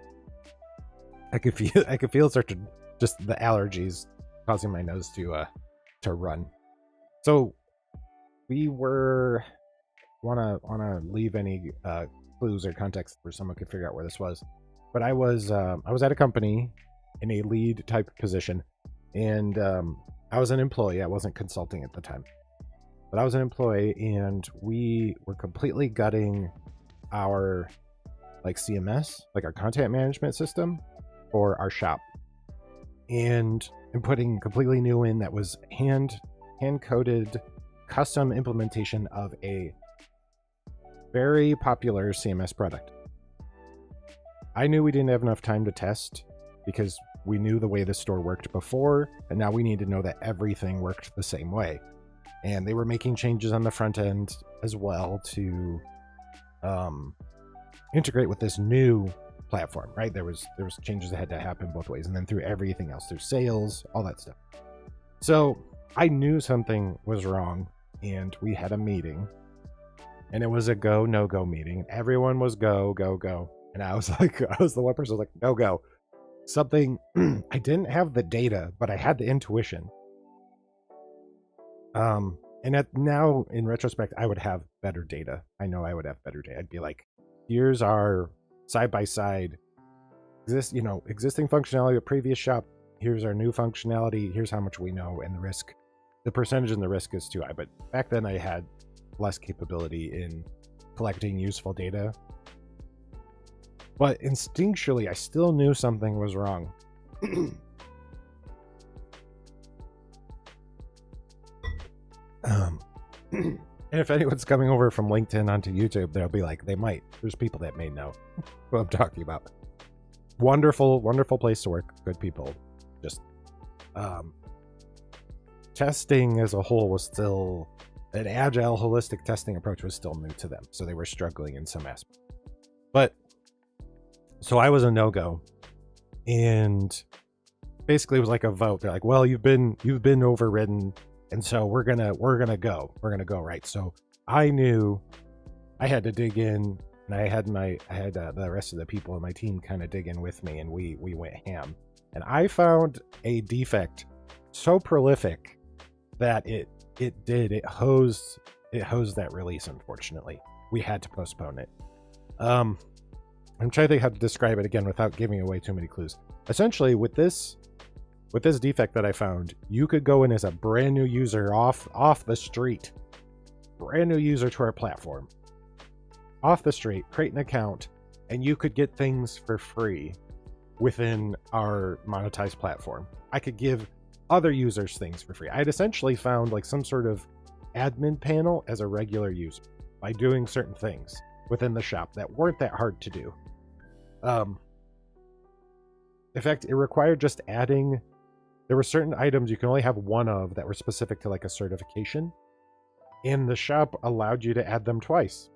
[SPEAKER 1] I could feel it start to, just the allergies causing my nose to run. So we wanna leave any clues or context where someone could figure out where this was. But I was at a company in a lead type position, and I was an employee. I wasn't consulting at the time. But I was an employee, and we were completely gutting our like CMS, like our content management system for our shop, and putting completely new in that was hand coded custom implementation of a very popular CMS product. I knew we didn't have enough time to test because we knew the way the store worked before, and now we need to know that everything worked the same way. And they were making changes on the front end as well to integrate with this new platform, right? There was changes that had to happen both ways, and then through everything else, through sales, all that stuff. So I knew something was wrong, and we had a meeting, and it was a go, no go meeting. Everyone was go, go, go. And I was like, I was the one person who was like, no go. Something, I didn't have the data, but I had the intuition. And now in retrospect, I would have better data. I know I would have better data. I'd be like, here's our side by side existing functionality of previous shop. Here's our new functionality. Here's how much we know, and the risk, the percentage and the risk is too high. But back then I had less capability in collecting useful data. But instinctually, I still knew something was wrong. And if anyone's coming over from LinkedIn onto YouTube, they'll be like, there's people that may know what I'm talking about. Wonderful, wonderful place to work. Good people. Just testing as a whole was still, an agile, holistic testing approach was still new to them. So they were struggling in some aspects. But so I was a no-go. And basically it was like a vote. They're like, well, you've been overridden, and so we're gonna go, right? So I knew I had to dig in, and I had the rest of the people in my team kind of dig in with me, and we went ham. And I found a defect so prolific that it hosed that release. Unfortunately, we had to postpone it. I'm trying to think how to describe it again without giving away too many clues. Essentially, with this defect that I found, you could go in as a brand new user off the street, brand new user to our platform, off the street, create an account, and you could get things for free within our monetized platform. I could give other users things for free. I had essentially found like some sort of admin panel as a regular user by doing certain things within the shop that weren't that hard to do. In fact, it required just adding, there were certain items you can only have one of that were specific to like a certification, and the shop allowed you to add them twice.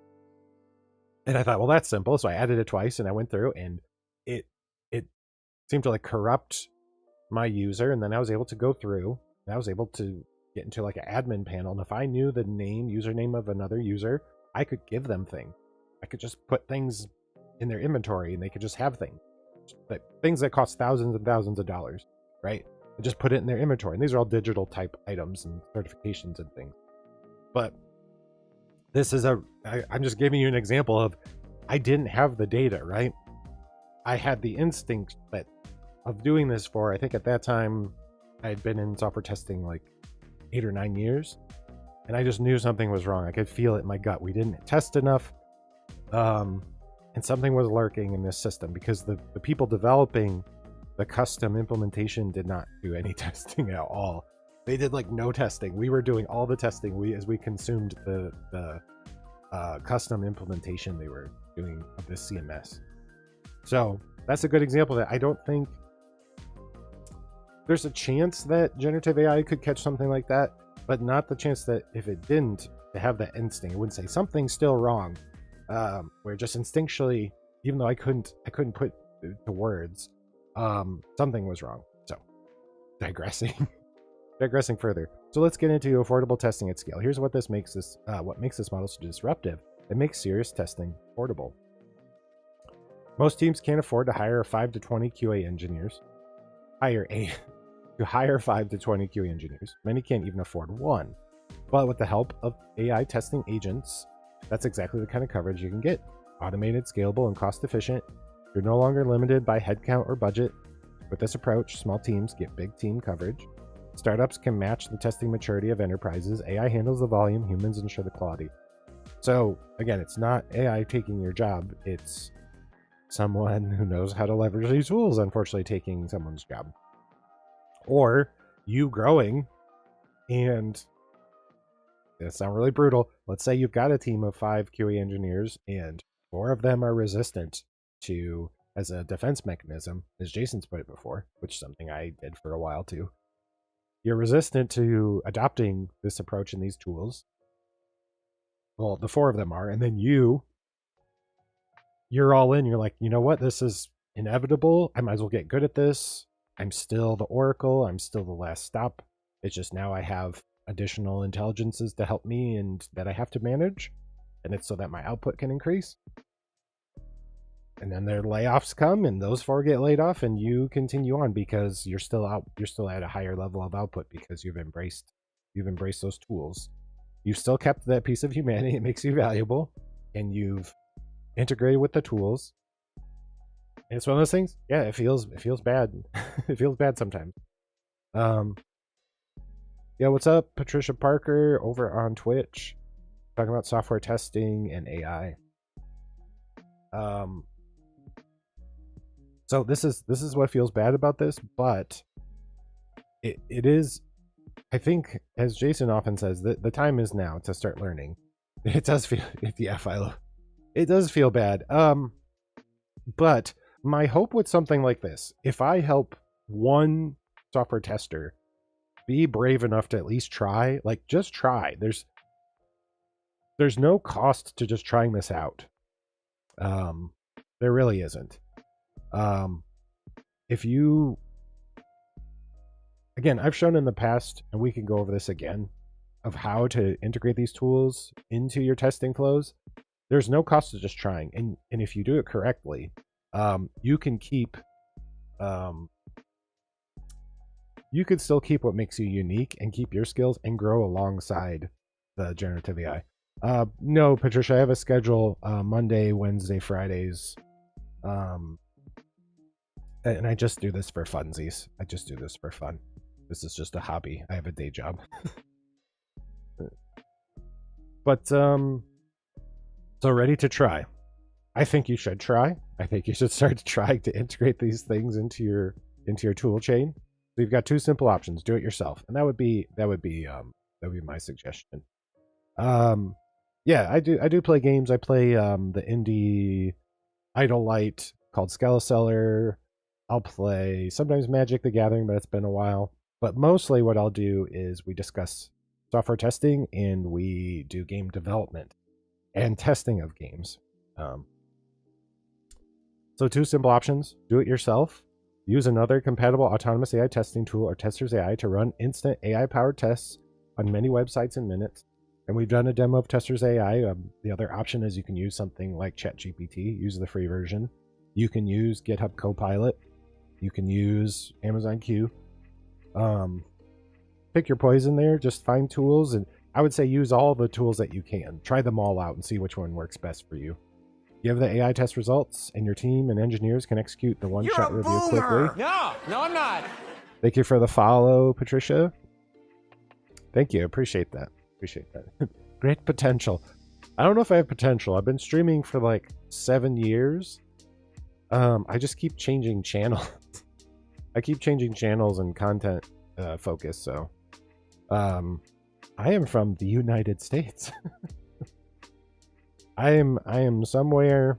[SPEAKER 1] And I thought, well, that's simple. So I added it twice, and I went through, and it seemed to like corrupt my user. And then I was able to go through, and I was able to get into like an admin panel. And if I knew the username of another user, I could give them things. I could just put things in their inventory, and they could just have things. Like things that cost thousands and thousands of dollars, right? And just put it in their inventory. And these are all digital type items and certifications and things. But this is I'm just giving you an example of, I didn't have the data, right? I had the instinct of doing this for, I think at that time I had been in software testing like 8 or 9 years, and I just knew something was wrong. I could feel it in my gut. We didn't test enough, and something was lurking in this system, because the people developing the custom implementation did not do any testing at all. They did like no testing. We were doing all the testing as we consumed the custom implementation they were doing of this CMS. So that's a good example that I don't think there's a chance that generative AI could catch something like that, but not the chance that if it didn't, to have that instinct. It wouldn't say something's still wrong, where just instinctually, even though I couldn't put it to words, something was wrong. So digressing further. So let's get into affordable testing at scale. Here's what makes this model so disruptive. It makes serious testing affordable. Most teams can't afford to hire 5 to 20 QA engineers. Hire 5 to 20 QA engineers. Many can't even afford one. But with the help of AI testing agents, that's exactly the kind of coverage you can get. Automated, scalable, and cost efficient. You're no longer limited by headcount or budget. With this approach, small teams get big team coverage. Startups can match the testing maturity of enterprises. AI handles the volume. Humans ensure the quality. So again, it's not AI taking your job. It's someone who knows how to leverage these tools, unfortunately, taking someone's job. Or you growing, and that sounds really brutal. Let's say you've got a team of 5 QA engineers, and 4 of them are resistant to, as a defense mechanism, as Jason's put it before, which is something I did for a while too. You're resistant to adopting this approach and these tools. Well, the 4 of them are, and then you're all in. You're like, you know what? This is inevitable. I might as well get good at this. I'm still the oracle. I'm still the last stop. It's just now I have additional intelligences to help me and that I have to manage. And it's so that my output can increase. And then their layoffs come, and those 4 get laid off, and you continue on because you're still at a higher level of output because you've embraced those tools. You've still kept that piece of humanity. It makes you valuable, and you've integrated with the tools. And it's one of those things. Yeah, it feels bad. It feels bad sometimes. Yeah, what's up, Patricia Parker over on Twitch, talking about software testing and AI. So this is what feels bad about this, but it is, I think, as Jason often says, the time is now to start learning. It does feel, yeah, Philo, it does feel bad. But my hope with something like this, if I help one software tester be brave enough to at least try, like just try. There's no cost to just trying this out. There really isn't. If you again, I've shown in the past, and we can go over this again, of how to integrate these tools into your testing flows. There's no cost to just trying, and if you do it correctly, you can keep you could still keep what makes you unique and keep your skills and grow alongside the generative AI. No, Patricia, I have a schedule Monday, Wednesday, Fridays. And I just do this for funsies. I just do this for fun. This is just a hobby. I have a day job. But so ready to try. I think you should try. I think you should start trying to integrate these things into your tool chain. So you've got two simple options: do it yourself, and that would be my suggestion. Yeah, I do play games. I play the indie idle light called Skeleseller. I'll play sometimes Magic the Gathering, but it's been a while. But mostly what I'll do is we discuss software testing and we do game development and testing of games. So two simple options: do it yourself, use another compatible autonomous AI testing tool or Testers AI to run instant AI-powered tests on many websites in minutes. And we've done a demo of Testers AI. The other option is you can use something like ChatGPT, use the free version. You can use GitHub Copilot. You can use Amazon Q. Pick your poison there. Just find tools, and I would say use all the tools that you can. Try them all out and see which one works best for you. Give the AI test results, and your team and engineers can execute the one-shot review quickly.
[SPEAKER 2] No, I'm not.
[SPEAKER 1] Thank you for the follow, Patricia. Thank you. Appreciate that. Great potential. I don't know if I have potential. I've been streaming for like 7 years. I just keep changing channels. I keep changing channels and content focus. So, I am from the United States. I am somewhere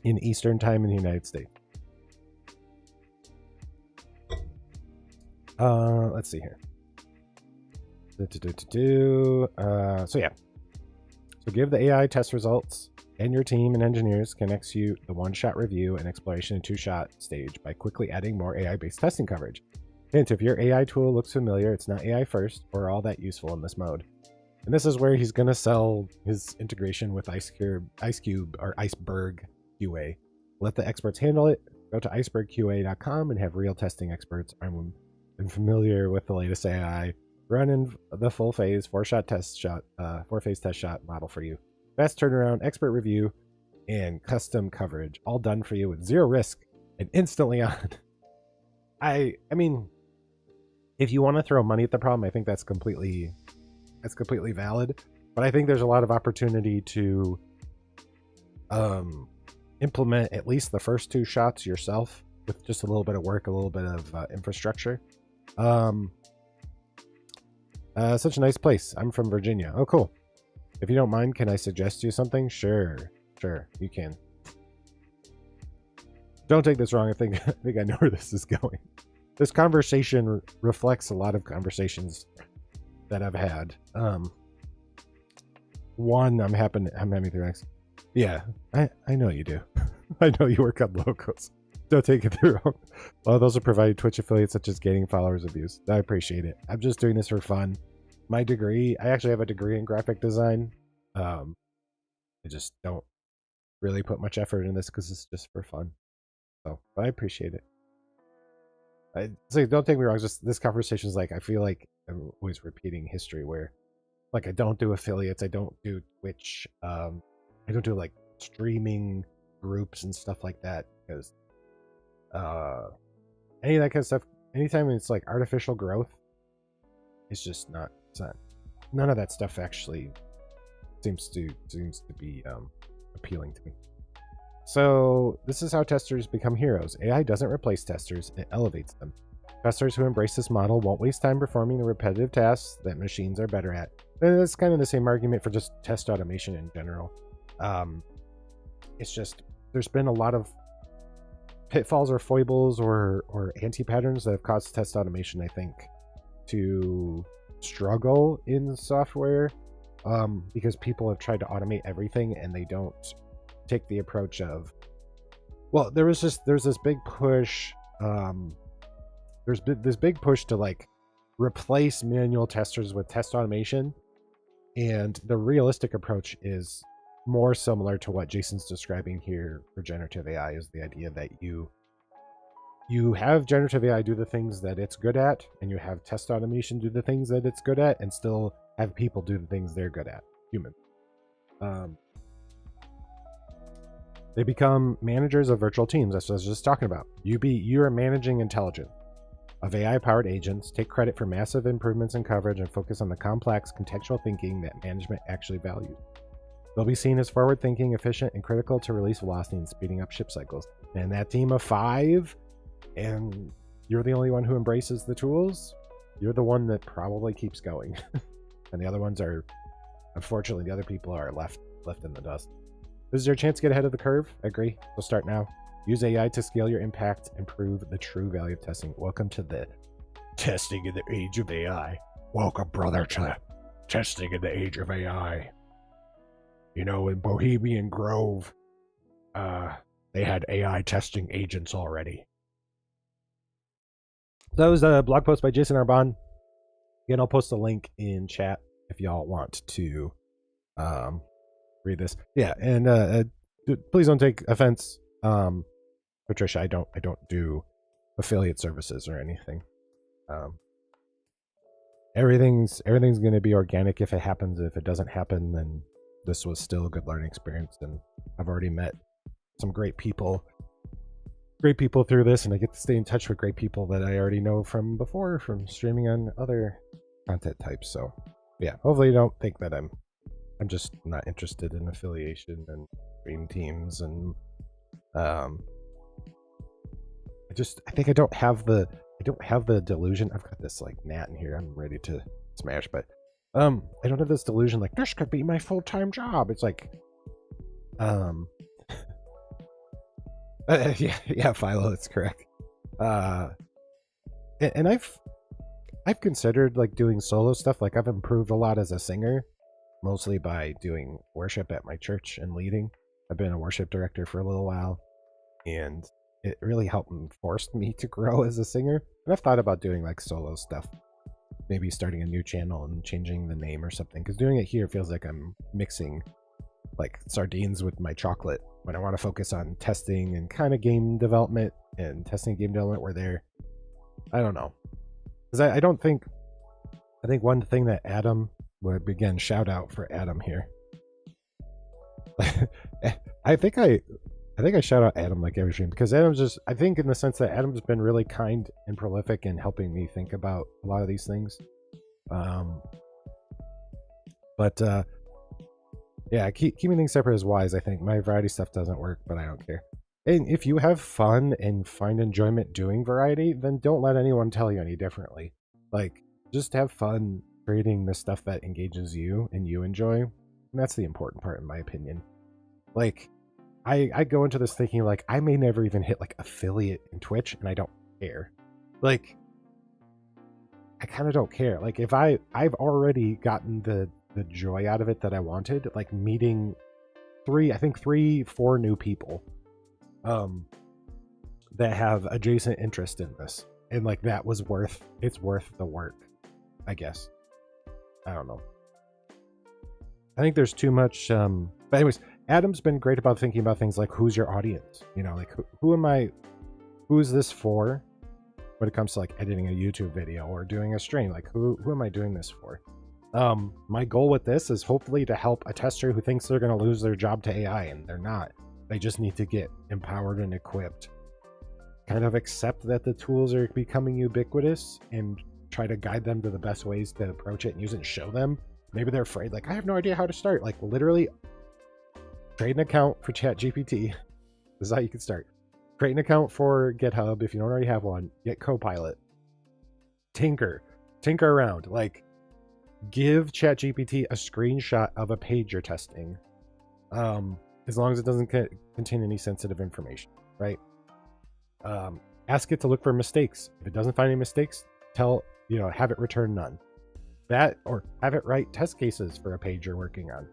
[SPEAKER 1] in Eastern Time in the United States. Let's see here. So yeah. So give the AI test results, and your team and engineers can execute the one-shot review and exploration and two-shot stage by quickly adding more AI-based testing coverage. Hint: if your AI tool looks familiar, it's not AI first or all that useful in this mode. And this is where he's going to sell his integration with IceCube or Iceberg QA. Let the experts handle it. Go to icebergqa.com and have real testing experts and familiar with the latest AI run in the full phase four-phase test shot model for you. Fast turnaround, expert review, and custom coverage, all done for you with zero risk and instantly on. I mean, if you want to throw money at the problem, I think that's completely valid. But I think there's a lot of opportunity to implement at least the first two shots yourself with just a little bit of work, a little bit of infrastructure. Such a nice place. I'm from Virginia. Oh, cool. If you don't mind, can I suggest you something? Sure, you can. Don't take this wrong. I think I know where this is going. This conversation reflects a lot of conversations that I've had. One, I'm having through next. Yeah, I know you do. I know you work on logos. Don't take it the wrong. Well, those are provided Twitch affiliates such as gaining followers of views. I appreciate it. I'm just doing this for fun. My degree, I actually have a degree in graphic design. I just don't really put much effort in this because it's just for fun. So, but I appreciate it. So don't take me wrong. Just this conversation is like, I feel like I'm always repeating history where, like, I don't do affiliates. I don't do Twitch. I don't do like streaming groups and stuff like that because any of that kind of stuff. Anytime it's like artificial growth, it's just not. It's not. None of that stuff actually seems to be appealing to me. So this is how testers become heroes. AI doesn't replace testers, it elevates them. Testers who embrace this model won't waste time performing the repetitive tasks that machines are better at. And that's kind of the same argument for just test automation in general. It's just, there's been a lot of pitfalls or foibles or anti-patterns that have caused test automation, I think, to struggle in software because people have tried to automate everything and they don't take the approach of, well, there's this big push. There there's this big push to like replace manual testers with test automation, and the realistic approach is more similar to what Jason's describing here for generative AI, is the idea that you have generative AI do the things that it's good at, and you have test automation do the things that it's good at, and still have people do the things they're good at, human. They become managers of virtual teams. That's what I was just talking about. You are managing intelligence of AI-powered agents, take credit for massive improvements in coverage, and focus on the complex contextual thinking that management actually values. They'll be seen as forward-thinking, efficient, and critical to release velocity and speeding up ship cycles. And that team of 5, and you're the only one who embraces the tools, you're the one that probably keeps going. And the other ones are, unfortunately, the other people are left in the dust. This is your chance to get ahead of the curve. I agree. So start now. Use AI to scale your impact and prove the true value of testing. Welcome to the testing in the age of AI. Welcome, brother, to testing in the age of AI. You know, in Bohemian Grove, they had AI testing agents already. That was a blog post by Jason Arbon. Again, I'll post a link in chat if y'all want to read this. Yeah, and please don't take offense, Patricia. I don't do affiliate services or anything. Everything's going to be organic if it happens. If it doesn't happen, then this was still a good learning experience, and I've already met some great people through this, and I get to stay in touch with great people that I already know from before, from streaming on other content types. So yeah, hopefully you don't think that I'm just not interested in affiliation and dream teams, and I think I don't have the delusion. I've got this like gnat in here I'm ready to smash, but I don't have this delusion like this could be my full-time job. It's like yeah, Philo, that's correct. And I've considered like doing solo stuff. Like I've improved a lot as a singer, mostly by doing worship at my church and leading. I've been a worship director for a little while, and it really helped and forced me to grow as a singer. And I've thought about doing like solo stuff, maybe starting a new channel and changing the name or something, because doing it here feels like I'm mixing like sardines with my chocolate when I want to focus on testing and kind of game development, and testing game development where they're, I don't know, because I think one thing that Adam would, again, shout out for Adam here. I think I shout out Adam like every stream, because Adam's just, I think in the sense that Adam's been really kind and prolific in helping me think about a lot of these things. Yeah, keeping things separate is wise. I think my variety stuff doesn't work, but I don't care. And if you have fun and find enjoyment doing variety, then don't let anyone tell you any differently. Like, just have fun creating the stuff that engages you and you enjoy. And that's the important part, in my opinion. Like, I go into this thinking, like, I may never even hit, like, affiliate in Twitch, and I don't care. Like, I kind of don't care. Like, if I've already gotten the joy out of it that I wanted, like meeting 4 new people that have adjacent interest in this, and like that was worth the work, I guess. I don't know, I think there's too much but anyways, Adam's been great about thinking about things like, who's your audience, you know, like who is this for when it comes to like editing a YouTube video or doing a stream. Like who am I doing this for? My goal with this is hopefully to help a tester who thinks they're going to lose their job to AI, and they're not. They just need to get empowered and equipped. Kind of accept that the tools are becoming ubiquitous and try to guide them to the best ways to approach it and use it and show them. Maybe they're afraid, like, I have no idea how to start. Like, literally, create an account for ChatGPT. This is how you can start. Create an account for GitHub if you don't already have one. Get Copilot. Tinker around. Like, give ChatGPT a screenshot of a page you're testing, as long as it doesn't contain any sensitive information, right? Ask it to look for mistakes. If it doesn't find any mistakes, have it return none. That, or have it write test cases for a page you're working on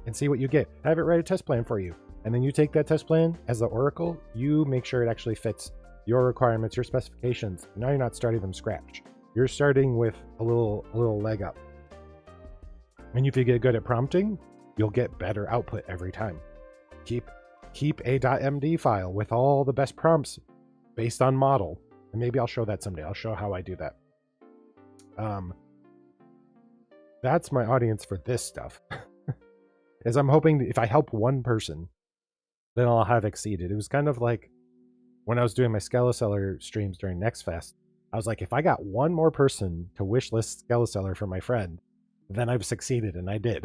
[SPEAKER 1] and see what you get. Have it write a test plan for you, and then you take that test plan as the oracle. You make sure it actually fits your requirements, your specifications. Now you're not starting from scratch. You're starting with a little leg up. And if you get good at prompting, you'll get better output every time. Keep a .md file with all the best prompts based on model. And maybe I'll show that someday. I'll show how I do that. That's my audience for this stuff. Is I'm hoping if I help one person, then I'll have exceeded. It was kind of like when I was doing my Skeleseller streams during NextFest. I was like, if I got one more person to wishlist Skeleseller for my friend, then I've succeeded, and I did.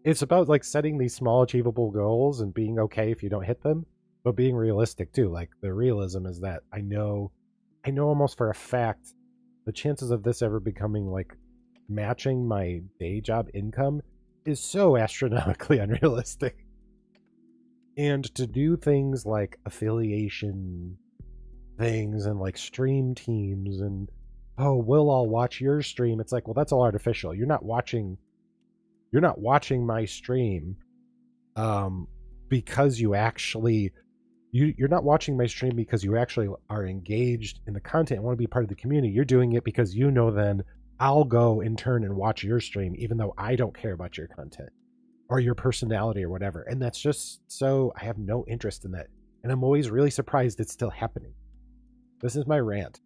[SPEAKER 1] It's about like setting these small achievable goals and being okay if you don't hit them, but being realistic too. Like the realism is that I know almost for a fact the chances of this ever becoming like matching my day job income is so astronomically unrealistic. And to do things like affiliation things and like stream teams and, oh, we'll all watch your stream. It's like, well, that's all artificial. You're not watching my stream because you actually you're not watching my stream because you actually are engaged in the content and want to be part of the community. You're doing it because you know then I'll go in turn and watch your stream even though I don't care about your content or your personality or whatever. And that's just so I have no interest in that. And I'm always really surprised it's still happening. This is my rant.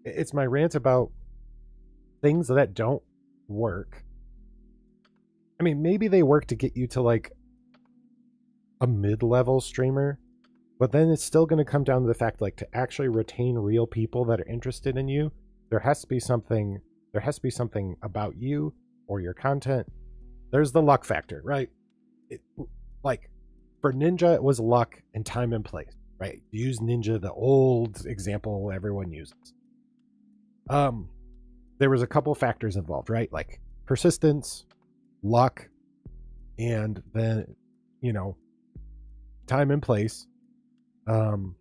[SPEAKER 1] It's my rant about things that don't work. I mean, maybe they work to get you to like a mid-level streamer, but then it's still going to come down to the fact like to actually retain real people that are interested in you, there has to be something about you or your content. There's the luck factor, right? Like for Ninja, it was luck and time and place, right? Use Ninja, the old example everyone uses. There was a couple factors involved, right? Like persistence, luck, and then, time and place. That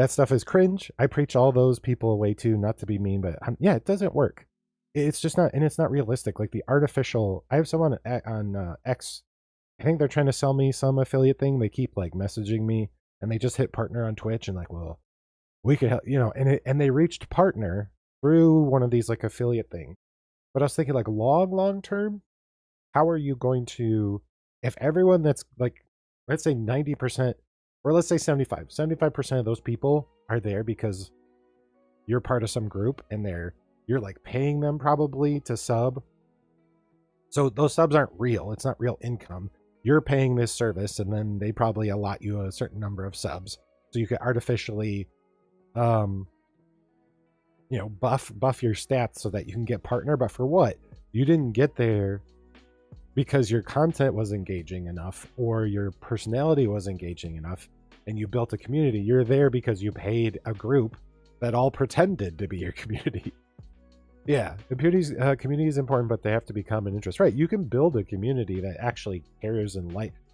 [SPEAKER 1] stuff is cringe. I preach all those people away too, not to be mean, but yeah, it doesn't work. It's just not, and it's not realistic. Like the artificial, I have someone on X, I think they're trying to sell me some affiliate thing. They keep like messaging me and they just hit partner on Twitch and like, well, we could help, and they reached partner through one of these like affiliate things. But I was thinking like long term, how are you going to, if everyone that's like, let's say 90%, or let's say 75% of those people are there because you're part of some group and you're like paying them probably to sub. So those subs aren't real. It's not real income. You're paying this service and then they probably allot you a certain number of subs. So you could artificially, buff your stats so that you can get partner. But for what? You didn't get there because your content was engaging enough or your personality was engaging enough and you built a community. You're there because you paid a group that all pretended to be your community. Yeah, community is important, but they have to be common interest. Right, you can build a community that actually cares and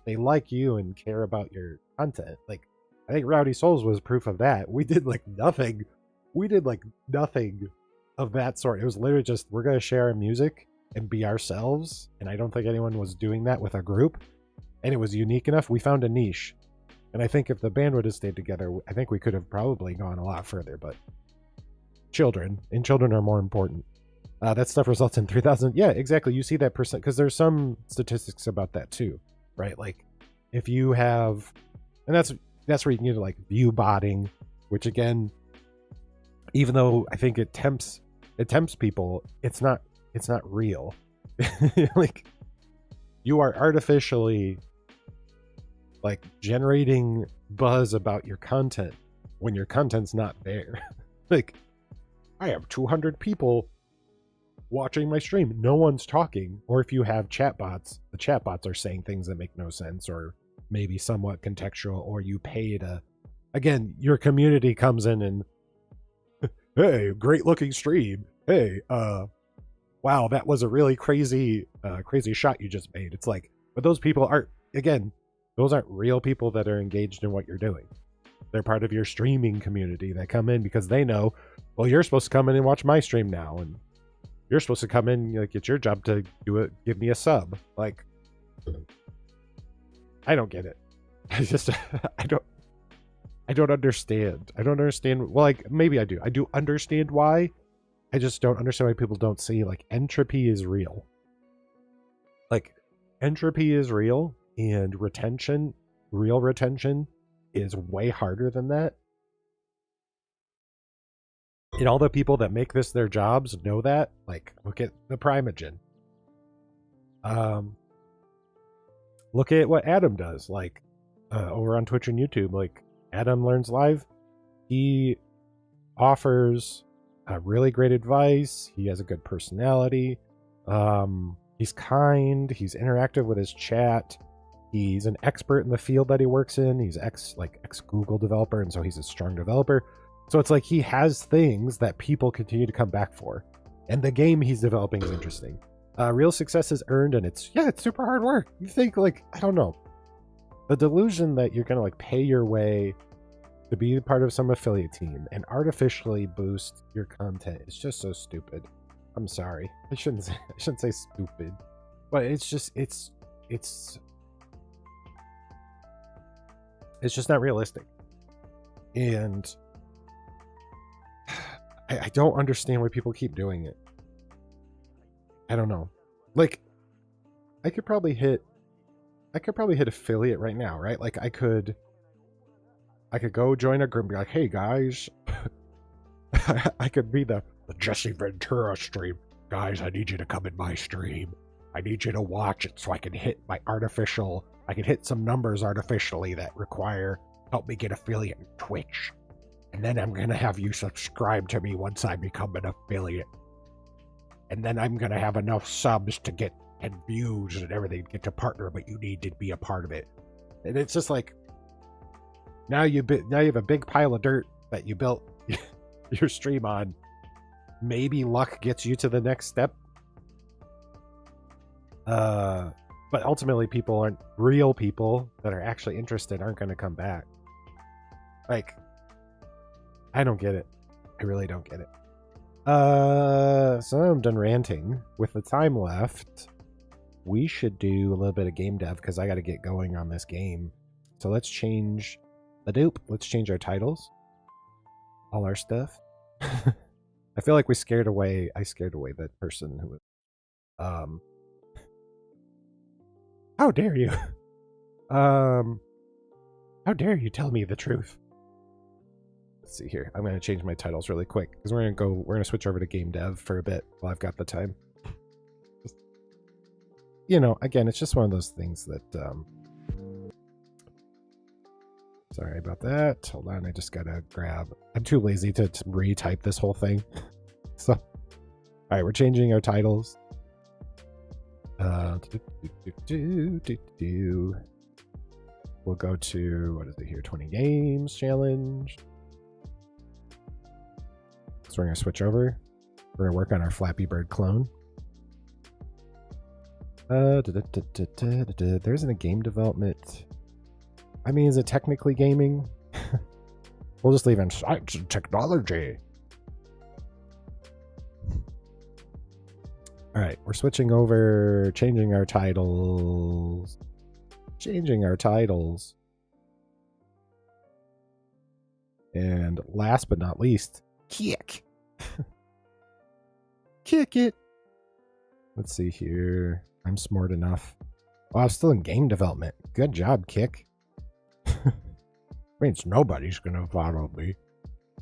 [SPEAKER 1] they like you and care about your content. Like, I think Rowdy Souls was proof of that. We did nothing of that sort. It was literally just, we're going to share our music and be ourselves. And I don't think anyone was doing that with a group. And it was unique enough. We found a niche. And I think if the band would have stayed together, I think we could have probably gone a lot further. But children are more important. That stuff results in 3,000. Yeah, exactly. You see that percent, because there's some statistics about that too, right? Like if you have, and that's where you can get like view botting, which again, even though I think it tempts people, it's not real. Like you are artificially like generating buzz about your content when your content's not there. Like I have 200 people watching my stream. No one's talking. Or if you have chatbots, the chatbots are saying things that make no sense or maybe somewhat contextual, or you paid again, your community comes in and hey, great looking stream. Hey, wow, that was a really crazy shot you just made. It's like, but those people aren't real people that are engaged in what you're doing. They're part of your streaming community that come in because they know, well, you're supposed to come in and watch my stream now, and you're supposed to come in, like, it's your job to do it, give me a sub. Like, I don't get it. I just I don't understand. I don't understand. Well, like maybe I do. I do understand why. I just don't understand why people don't see like entropy is real. Like entropy is real, and retention, real retention, is way harder than that. And all the people that make this their jobs know that. Like, look at the Primeagen. Look at what Adam does. Like, over on Twitch and YouTube. Like, Adam Learns Live. He offers really great advice. He has a good personality. He's kind. He's interactive with his chat. He's an expert in the field that he works in. He's ex Google developer, and so he's a strong developer. So it's like he has things that people continue to come back for. And the game he's developing is interesting. Real success is earned, and it's super hard work. You think, like, I don't know. The delusion that you're going to, like, pay your way to be part of some affiliate team and artificially boost your content is just so stupid. I'm sorry. I shouldn't say stupid. But it's just, it's just not realistic. And I don't understand why people keep doing it. I don't know. Like, I could probably hit affiliate right now, right? Like I could go join a group and be like, hey guys, I could be the Jesse Ventura stream. Guys, I need you to come in my stream. I need you to watch it so I can hit some numbers artificially that help me get affiliate in Twitch. And then I'm going to have you subscribe to me once I become an affiliate. And then I'm going to have enough subs to get and views and everything to get to partner, but you need to be a part of it. And it's just like, now you have a big pile of dirt that you built your stream on. Maybe luck gets you to the next step. But ultimately real people that are actually interested aren't going to come back. Like, I don't get it. I really don't get it. So I'm done ranting. With the time left, we should do a little bit of game dev because I got to get going on this game. So let's change let's change our titles, all our stuff. I feel like I scared away that person who was how dare you how dare you tell me the truth. Let's see here. I'm going to change my titles really quick because we're going to switch over to game dev for a bit while I've got the time. Again, it's just one of those things that sorry about that. Hold on, I just gotta I'm too lazy to retype this whole thing. So, all right, we're changing our titles. We'll go to, what is it here? 20 games challenge. So we're gonna switch over. We're gonna work on our Flappy Bird clone. There isn't a game development. I mean, is it technically gaming? We'll just leave in science and technology. All right, we're switching over, changing our titles. And last but not least, kick. Kick it. Let's see here. I'm smart enough. Oh, I'm still in game development. Good job, Kick. Means nobody's gonna follow me.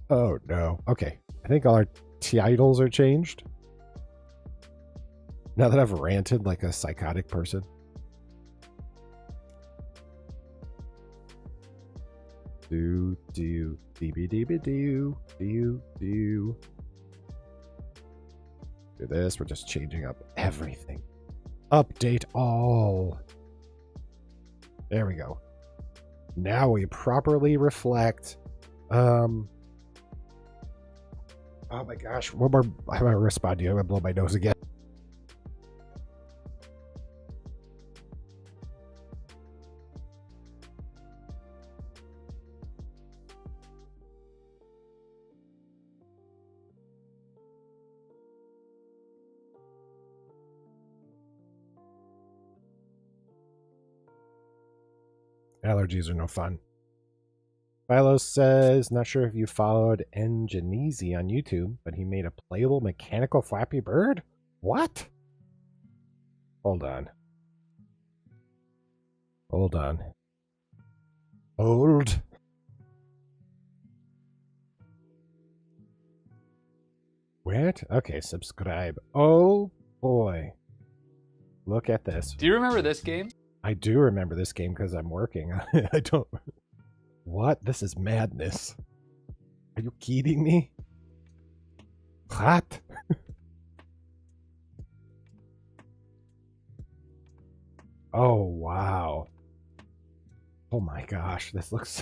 [SPEAKER 1] Oh no. Okay. I think all our titles are changed. Now that I've ranted like a psychotic person. Do this. We're just changing up everything. Update all. There we go. Now we properly reflect. Oh my gosh. One more. I'm going to respond to you. I'm going to blow my nose again. Allergies are no fun. Philo says, not sure if you followed Engineezy on YouTube, but he made a playable mechanical Flappy Bird? What? Hold on. Hold on. Hold. What? Okay, subscribe. Oh boy. Look at this.
[SPEAKER 2] Do you remember this game?
[SPEAKER 1] I do remember this game because I'm working. I don't. What? This is madness. Are you kidding me? What? Oh wow. Oh my gosh, this looks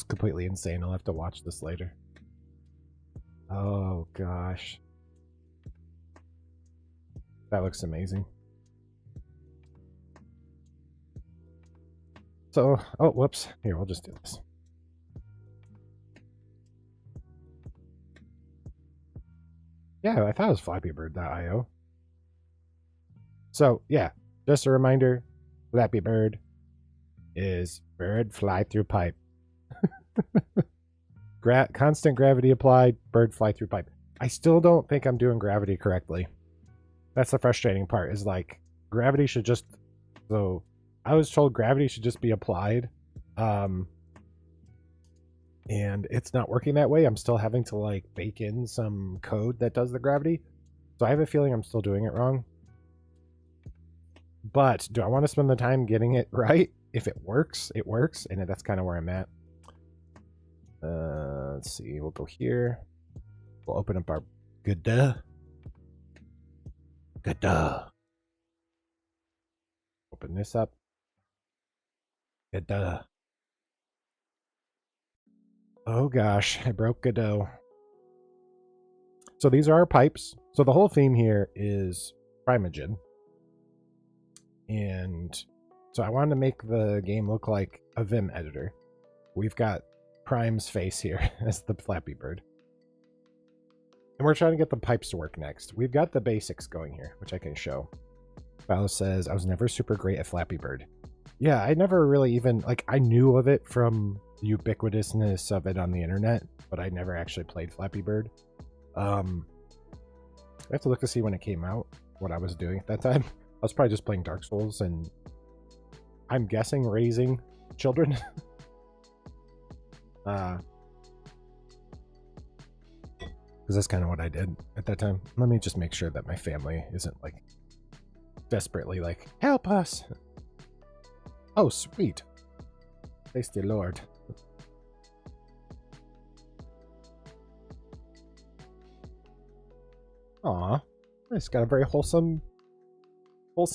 [SPEAKER 1] completely insane. I'll have to watch this later. Oh gosh. That looks amazing. So, oh whoops. Here, we'll just do this. Yeah, I thought it was flappybird.io. So, yeah, just a reminder, Flappy Bird is bird fly through pipe. Constant gravity applied, bird fly through pipe. I still don't think I'm doing gravity correctly. That's the frustrating part, is like gravity should just, so I was told gravity should just be applied. And it's not working that way. I'm still having to like bake in some code that does the gravity. So I have a feeling I'm still doing it wrong. But do I want to spend the time getting it right? If it works, it works. And that's kind of where I'm at. Let's see. We'll go here. We'll open up our good. Open this up. Good. Oh gosh, I broke Godot. So these are our pipes. So the whole theme here is Primeagen. And so I wanted to make the game look like a Vim editor. We've got Prime's face here as the Flappy Bird. And we're trying to get the pipes to work next. We've got the basics going here, which I can show. Val says, I was never super great at Flappy Bird. Yeah, I never really even, like, I knew of it from the ubiquitousness of it on the internet, but I never actually played Flappy Bird. I have to look to see when it came out, what I was doing at that time. I was probably just playing Dark Souls and I'm guessing raising children. Because that's kind of what I did at that time. Let me just make sure that my family isn't like desperately like, help us. Oh, sweet. Praise the Lord. Aw, it's got a very wholesome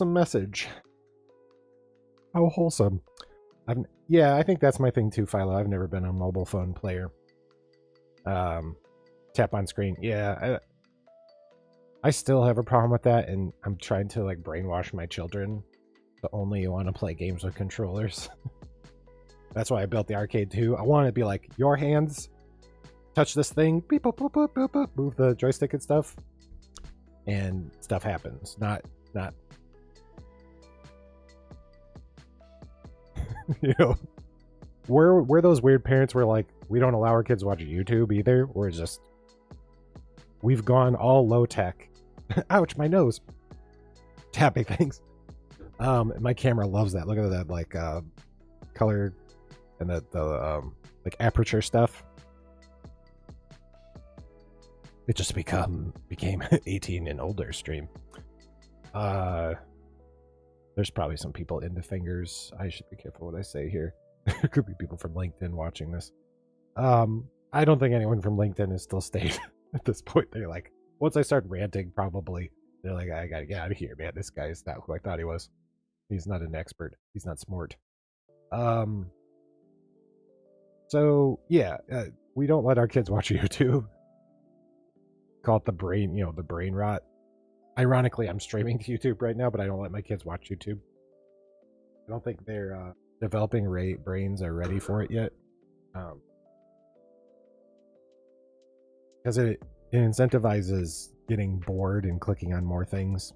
[SPEAKER 1] message. How wholesome. Yeah, I think that's my thing too, Philo. I've never been a mobile phone player. Tap on screen. Yeah, I still have a problem with that, and I'm trying to like brainwash my children to only want to play games with controllers. That's why I built the arcade too. I want to be like, your hands touch this thing, beep, boop, boop, boop, boop, boop, move the joystick and stuff, and stuff happens. Not you know, we're those weird parents where like we don't allow our kids to watch YouTube either. We're just, we've gone all low tech. Ouch, my nose. Tapping things. My camera loves that. Look at that, like color and the like aperture stuff. It just became 18 and older stream. There's probably some people into fingers. I should be careful what I say here. There could be people from LinkedIn watching this. I don't think anyone from LinkedIn has still stayed at this point. They're like, once I start ranting, probably they're like, I gotta get out of here, man. This guy is not who I thought he was. He's not an expert. He's not smart. So yeah, we don't let our kids watch YouTube. Call it the brain, the brain rot. Ironically, I'm streaming to YouTube right now, but I don't let my kids watch YouTube. I don't think their developing brains are ready for it yet. Because it incentivizes getting bored and clicking on more things.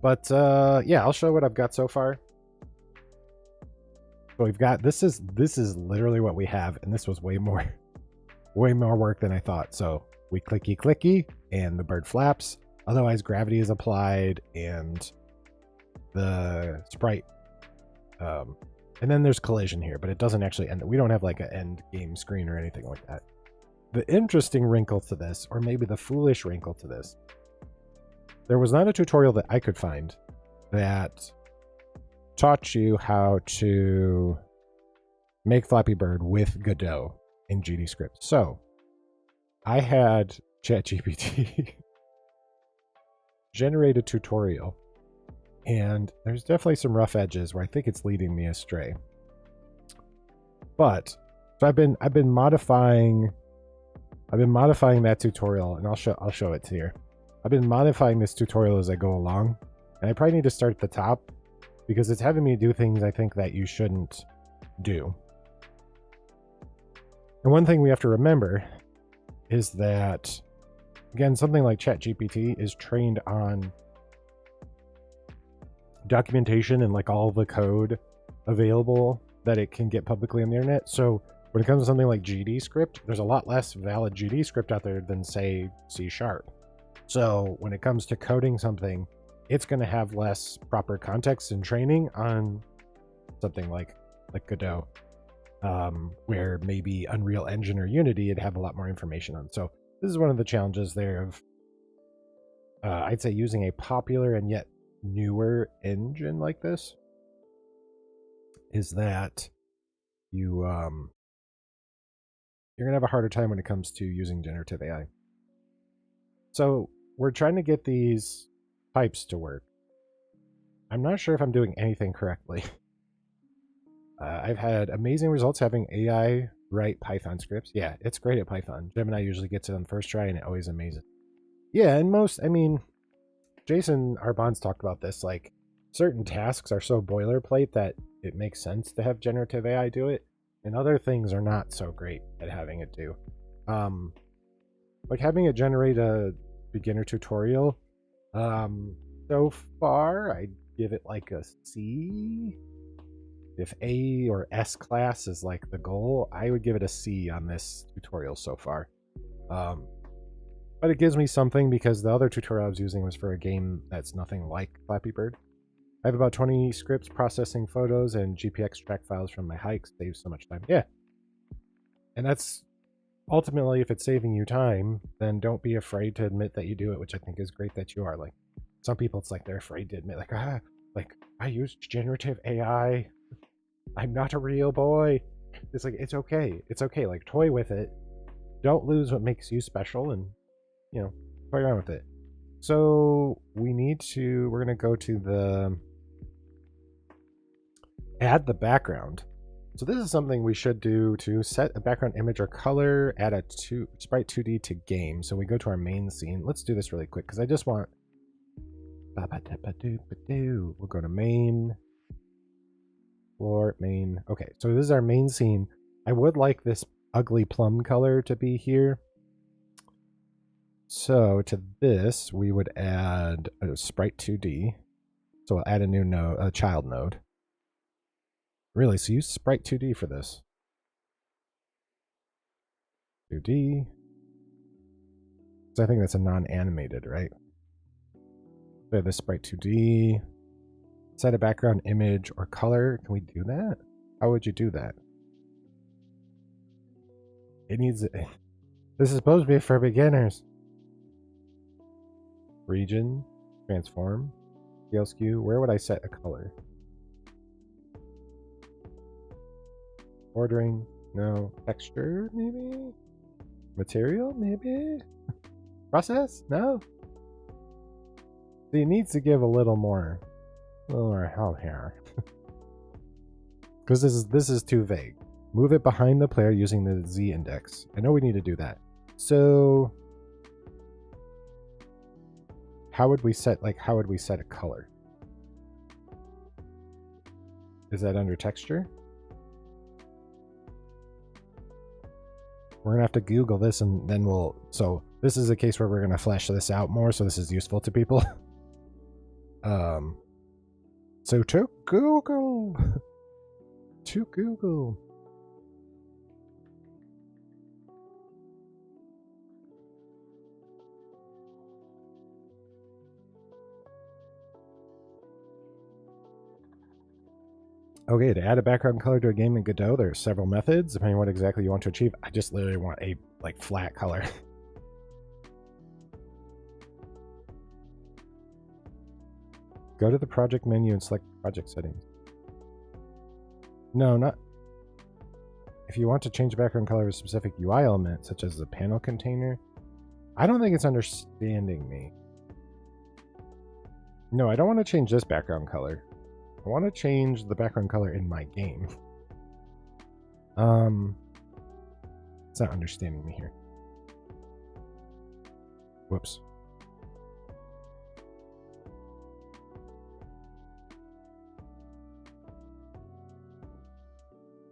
[SPEAKER 1] But yeah, I'll show what I've got so far. So we've got this is literally what we have, and this was way more work than I thought. So we clicky and the bird flaps. Otherwise, gravity is applied and the sprite. And then there's collision here, but it doesn't actually end. We don't have like an end game screen or anything like that. The interesting wrinkle to this, or maybe the foolish wrinkle to this, there was not a tutorial that I could find that taught you how to make Flappy Bird with Godot in GDScript. So I had ChatGPT generate a tutorial, and there's definitely some rough edges where I think it's leading me astray. But so I've been modifying that tutorial, and I'll show it to you. I've been modifying this tutorial as I go along, and I probably need to start at the top because it's having me do things I think that you shouldn't do. And one thing we have to remember is that, again, something like ChatGPT is trained on documentation and like all the code available that it can get publicly on the internet. So when it comes to something like GDScript, there's a lot less valid GDScript out there than, say, C#. So when it comes to coding something, it's going to have less proper context and training on something like Godot, where maybe Unreal Engine or Unity it'd have a lot more information on. So this is one of the challenges there of, I'd say, using a popular and yet newer engine like this, is that you're gonna have a harder time when it comes to using generative AI. So we're trying to get these types to work. I'm not sure if I'm doing anything correctly. I've had amazing results having AI write Python scripts. Yeah, it's great at Python. Gemini usually gets it on first try, and it always amazes. Yeah, and I mean, Jason Arbon's talked about this, like certain tasks are so boilerplate that it makes sense to have generative AI do it, and other things are not so great at having it do. Like having it generate a beginner tutorial, so far I'd give it like a C. If A or S class is like the goal, I would give it a C on this tutorial so far. But it gives me something because the other tutorial I was using was for a game that's nothing like Flappy Bird. I have about 20 scripts processing photos and GPX track files from my hikes. Saves so much time. Yeah. And that's ultimately, if it's saving you time, then don't be afraid to admit that you do it, which I think is great that you are. Like some people, it's like they're afraid to admit, like I used generative AI. I'm not a real boy. It's like, it's okay. It's okay. Like toy with it. Don't lose what makes you special, and play around with it. So we're going to go to the add the background. So this is something we should do to set a background image or color, add a sprite 2D to game. So we go to our main scene. Let's do this really quick because I just want, we'll go to main, floor, main. Okay, so this is our main scene. I would like this ugly plum color to be here. So to this, we would add a sprite 2D. So we'll add a new node, a child node. Really, so use sprite 2D for this. 2D. So I think that's a non-animated, right? So this sprite 2D. Set a background image or color. Can we do that? How would you do that? It needs. This is supposed to be for beginners. Region, transform, scale skew. Where would I set a color? Ordering, no. Texture, maybe? Material, maybe? Process, no. So it needs to give a little more help here. Because this is too vague. Move it behind the player using the Z index. I know we need to do that. So how would we set a color? Is that under texture? We're gonna have to Google this, and then so this is a case where we're gonna flesh this out more, so this is useful to people. So to Google. To Google. Okay, to add a background color to a game in Godot, there are several methods, depending on what exactly you want to achieve. I just literally want a, like, flat color. Go to the project menu and select project settings. No, not... If you want to change the background color of a specific UI element, such as the panel container, I don't think it's understanding me. No, I don't want to change this background color. I want to change the background color in my game. It's not understanding me here. Whoops.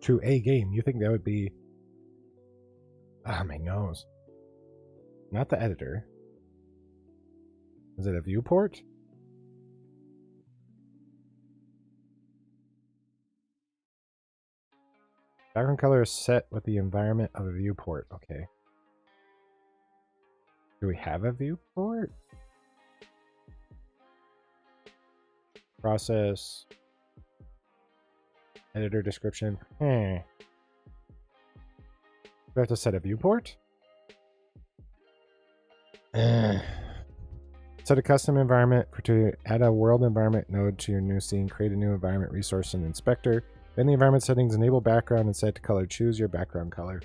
[SPEAKER 1] To a game, you think that would be... Ah, my nose. Not the editor. Is it a viewport? Background color is set with the environment of a viewport. Okay. Do we have a viewport? Process. Editor description. Do I have to set a viewport? Set a custom environment to add a world environment node to your new scene. Create a new environment resource and inspector. In the environment settings, enable background and set to color. Choose your background color.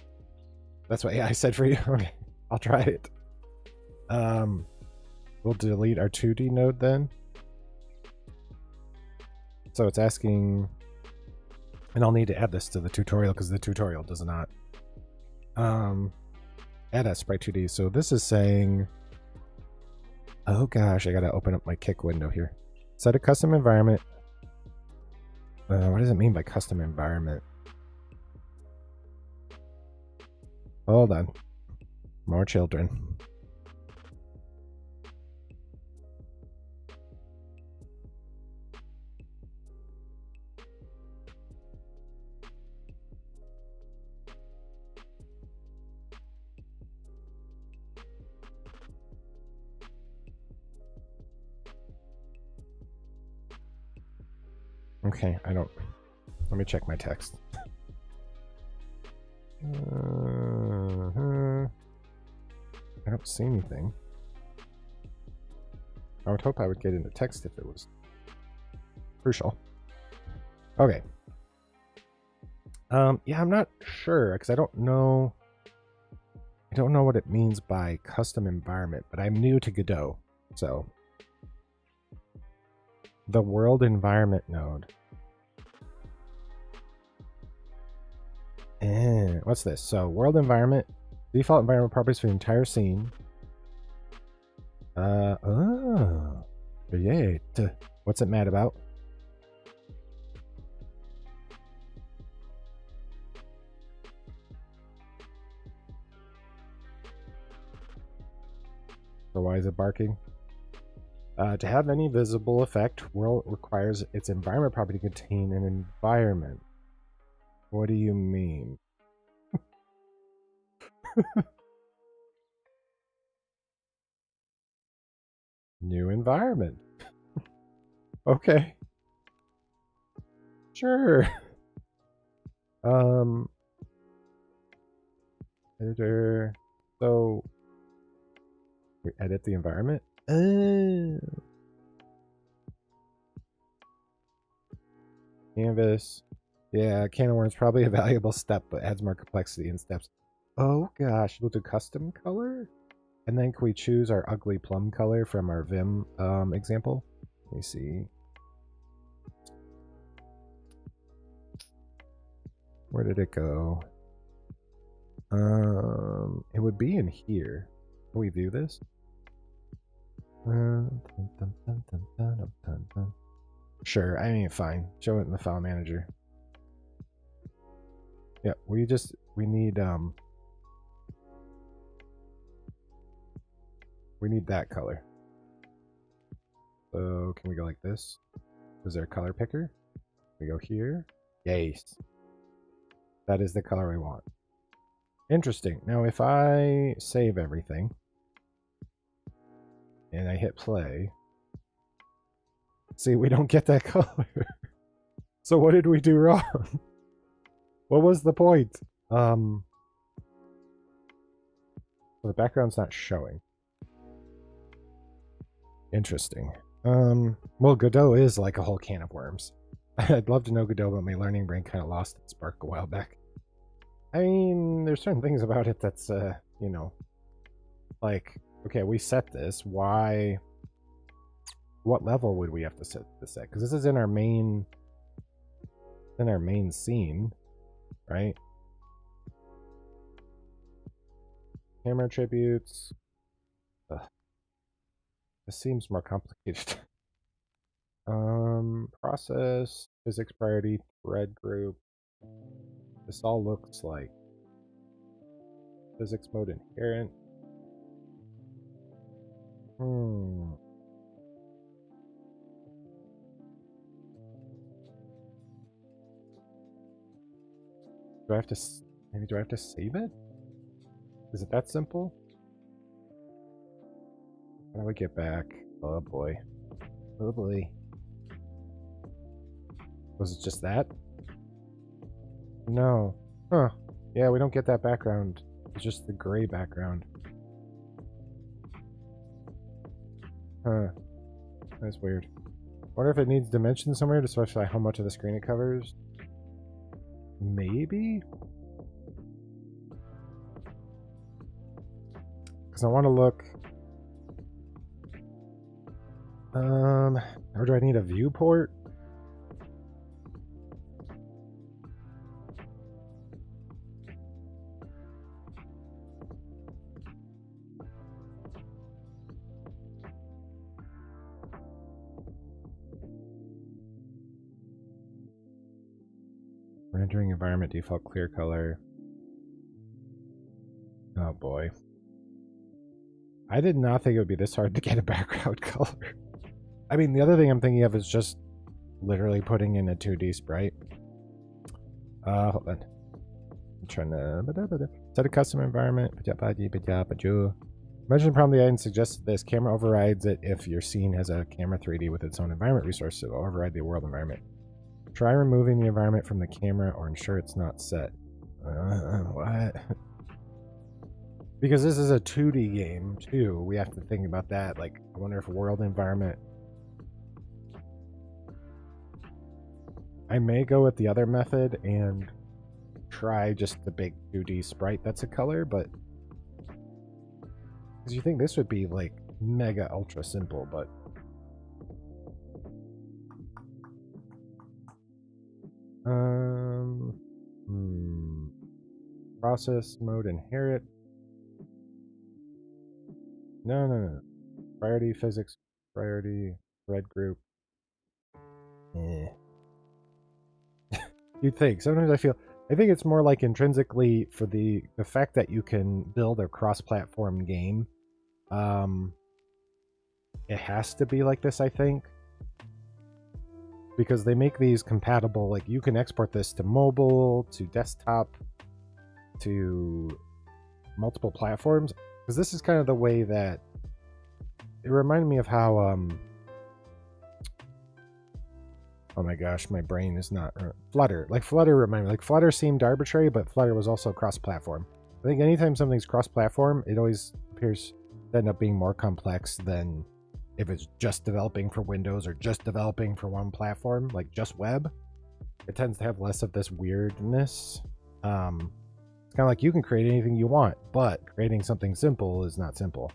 [SPEAKER 1] That's what AI said for you. Okay, I'll try it. We'll delete our 2D node then. So it's asking, and I'll need to add this to the tutorial because the tutorial does not add a sprite 2D. So this is saying, oh gosh, I gotta open up my Kick window here. Set a custom environment. What does it mean by custom environment? Hold on. More children. Okay, I don't... Let me check my text. I don't see anything. I would hope I would get into text if it was crucial. Okay. Yeah, I'm not sure because I don't know what it means by custom environment, but I'm new to Godot, so the world environment node. And what's this? So world environment, default environment properties for the entire scene. Create. What's it mad about? So why is it barking? To have any visible effect, world requires its environment property to contain an environment. What do you mean? New environment. Okay. Sure. Editor. So we edit the environment. Oh. Canvas. Yeah, can of worms probably a valuable step, but adds more complexity in steps. Oh gosh, we'll do custom color? And then can we choose our ugly plum color from our Vim example? Let me see. Where did it go? It would be in here. Can we view this? Sure, I mean, fine. Show it in the file manager. Yeah, we need that color. So can we go like this? Is there a color picker? We go here. Yes. That is the color we want. Interesting. Now if I save everything and I hit play, see, we don't get that color. So what did we do wrong? What was the point? Well, the background's not showing. Interesting. Well, Godot is like a whole can of worms. I'd love to know Godot, but my learning brain kind of lost its spark a while back. I mean, there's certain things about it that's, you know, like, okay, we set this. Why? What level would we have to set this at? Because this is in our main scene, right? Camera attributes. Ugh. This seems more complicated. Process, physics priority, thread group. This all looks like physics mode inherent. Do I have to, maybe do I have to save it? Is it that simple? How do I get back? Oh boy. Oh boy. Was it just that? No. Huh. Yeah, we don't get that background. It's just the gray background. Huh. That's weird. Wonder if it needs dimensions somewhere to specify how much of the screen it covers. Maybe? Because I want to look... or do I need a viewport? Rendering environment default clear color. Oh boy. I did not think it would be this hard to get a background color. I mean, the other thing I'm thinking of is just literally putting in a 2D sprite. Hold on. I'm trying to set a custom environment. Imagine problem the item suggests this. Camera overrides it if your scene has a camera 3D with its own environment resource, so it'll override the world environment. Try removing the environment from the camera or ensure it's not set. What? Because this is a 2D game, too. We have to think about that. Like, I wonder if world environment... I may go with the other method and try just the big 2D sprite that's a color, but... Because you think this would be, like, mega ultra simple, but... Process mode inherit. No. Priority physics, priority red group. You'd think. Sometimes I think it's more like intrinsically for the fact that you can build a cross-platform game. It has to be like this, I think. Because they make these compatible, like you can export this to mobile, to desktop, to multiple platforms. Because this is kind of the way that it reminded me of how oh my gosh, my brain is not Flutter. Like Flutter reminded me, like Flutter seemed arbitrary, but Flutter was also cross-platform. I think anytime something's cross-platform, it always appears to end up being more complex than if it's just developing for Windows or just developing for one platform, like just web. It tends to have less of this weirdness. It's kind of like you can create anything you want, but creating something simple is not simple.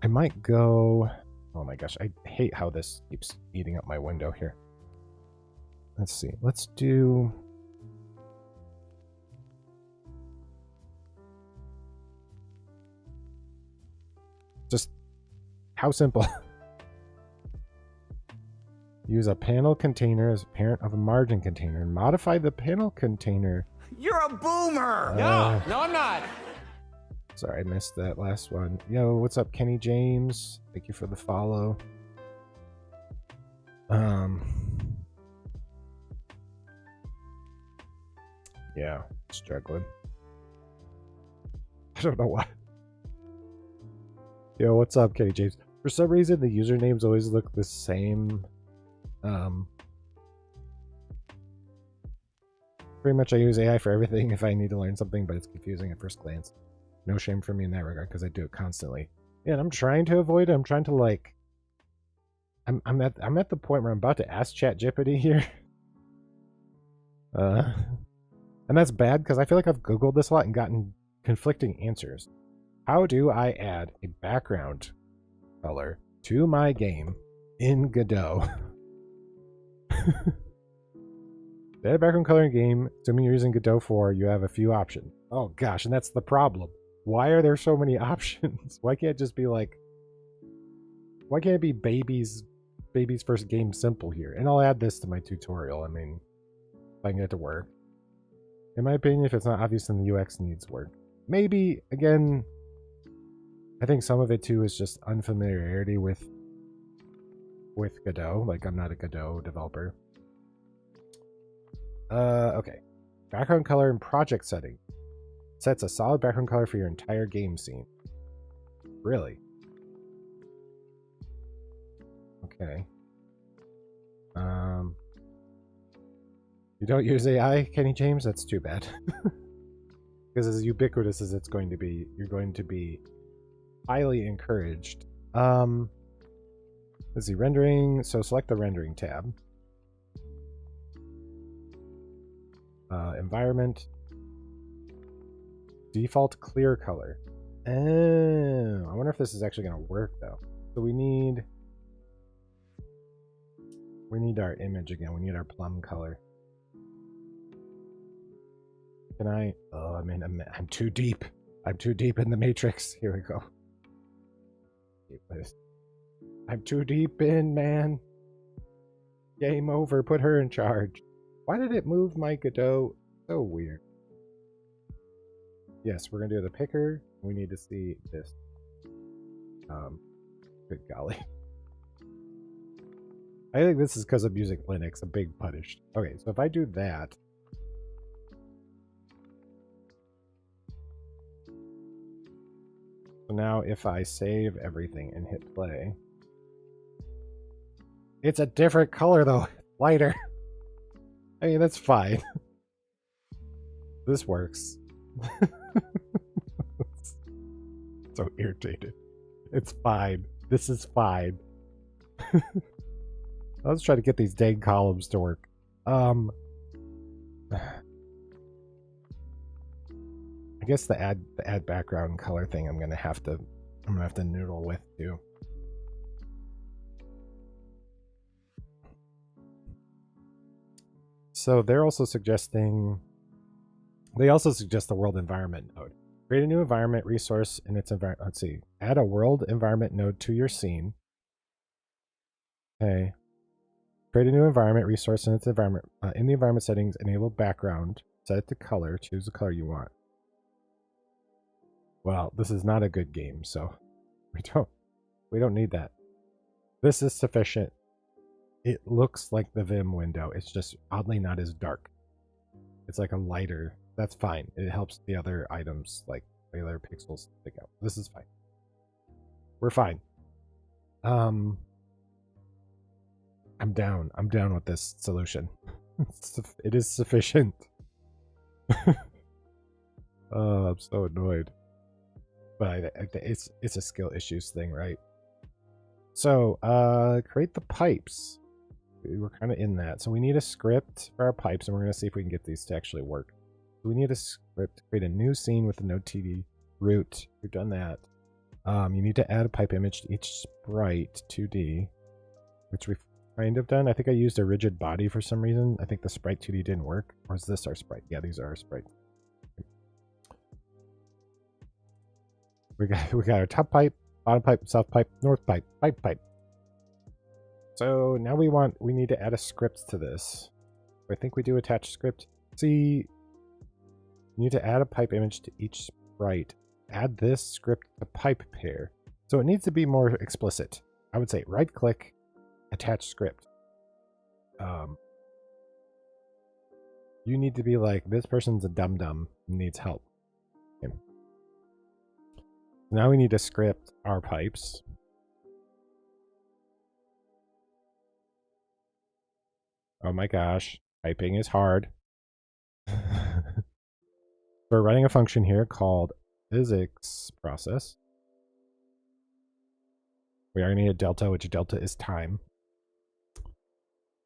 [SPEAKER 1] I might go... Oh my gosh, I hate how this keeps eating up my window here. Let's see. Let's do... Just how simple? Use a panel container as a parent of a margin container and modify the panel container.
[SPEAKER 2] You're a boomer!
[SPEAKER 3] No, I'm not.
[SPEAKER 1] Sorry, I missed that last one. Yo, what's up, Kenny James? Thank you for the follow. Yeah, struggling. I don't know why. Yo, what's up, Kenny James? For some reason, the usernames always look the same. Pretty much I use AI for everything if I need to learn something, but it's confusing at first glance. No shame for me in that regard, because I do it constantly. Yeah, and I'm trying to avoid it. I'm trying to, like... I'm at the point where I'm about to ask ChatGPT here. And that's bad, because I feel like I've Googled this a lot and gotten conflicting answers. How do I add a background color to my game in Godot? To add a background color in game, assuming you're using Godot 4, you have a few options. Oh gosh, and that's the problem. Why are there so many options? Why can't it just be like... Why can't it be baby's first game simple here? And I'll add this to my tutorial, I mean, if I can get it to work. In my opinion, if it's not obvious, then the UX needs work. Maybe, again, I think some of it too is just unfamiliarity with Godot. Like, I'm not a Godot developer. Okay. Background color and project setting. Sets a solid background color for your entire game scene. Really? Okay. You don't use AI, Kenny James? That's too bad. Because as ubiquitous as it's going to be, you're going to be highly encouraged. Let's see, rendering. So select the rendering tab. Environment. Default clear color. Oh, I wonder if this is actually going to work though. So we need our image again. We need our plum color. Can I? Oh, I mean, I'm too deep. I'm too deep in the matrix. Here we go. I'm too deep in, man. Game over. Put her in charge. Why did it move my Godot? So weird. Yes, we're gonna do the picker. We need to see this. Good golly. I think this is because of Music Linux, a big punished. Okay, so if I do that. So now if I save everything and hit play. It's a different color though. Lighter. I mean, that's fine. This works. So irritated. It's fine. This is fine. Let's try to get these dang columns to work. I guess the add background color thing I'm gonna have to noodle with too. So they're also suggesting the world environment node. Create a new environment resource in its environment. Let's see. Add a world environment node to your scene. Okay. Create a new environment resource in its environment. In the environment settings, enable background. Set it to color. Choose the color you want. Well, this is not a good game, so we don't need that. This is sufficient. It looks like the Vim window. It's just oddly not as dark. It's like a lighter. That's fine. It helps the other items, like the other pixels, stick out. This is fine. We're fine. I'm down. I'm down with this solution. It is sufficient. Oh, I'm so annoyed. But it's a skill issues thing, right? So, create the pipes. We're kind of in that. So we need a script for our pipes, and we're going to see if we can get these to actually work. So we need a script to create a new scene with the node TD root. We've done that. You need to add a pipe image to each sprite 2D, which we've kind of done. I think I used a rigid body for some reason. I think the sprite 2D didn't work. Or is this our sprite? Yeah, these are our sprites. We got our top pipe, bottom pipe, south pipe, north pipe, pipe. So now we need to add a script to this. I think we do attach script. See, you need to add a pipe image to each sprite. Add this script to pipe pair. So it needs to be more explicit. I would say right click, attach script. You need to be like, this person's a dum-dum and needs help. Okay. Now we need to script our pipes. Oh my gosh, typing is hard. We're writing a function here called physics process. We are going to need a delta, which delta is time.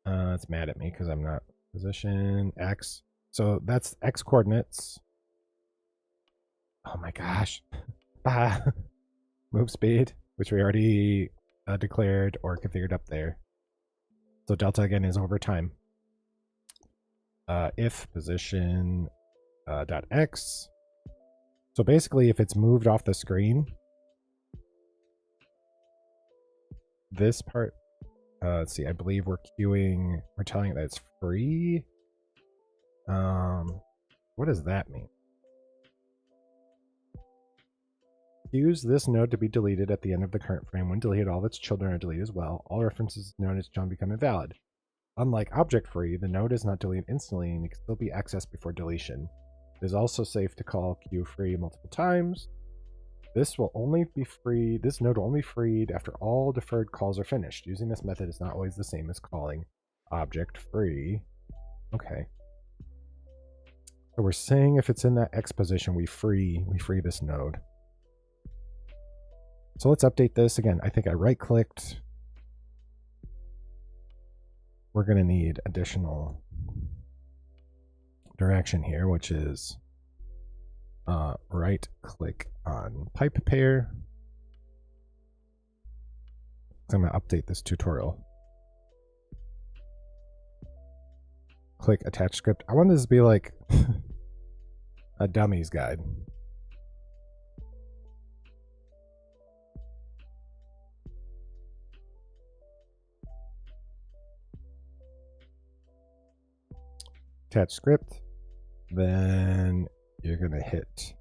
[SPEAKER 1] It's mad at me because I'm not position x. So that's x coordinates. Oh my gosh. Move speed, which we already declared or configured up there. So delta again is over time. If position dot x. So basically, if it's moved off the screen, this part, let's see, I believe we're telling it that it's free. What does that mean? Use this node to be deleted at the end of the current frame. When deleted, all of its children are deleted as well. All references known as John become invalid. Unlike object free, the node is not deleted instantly and it can still be accessed before deletion. It is also safe to call queue free multiple times. This node will only be freed after all deferred calls are finished. Using this method is not always the same as calling object free. Okay. So we're saying if it's in that X position, we free this node. So let's update this again. I think I right clicked. We're going to need additional direction here, which is right click on pipe pair. So I'm going to update this tutorial. Click attach script. I want this to be like a dummy's guide. Attach script, then you're gonna hit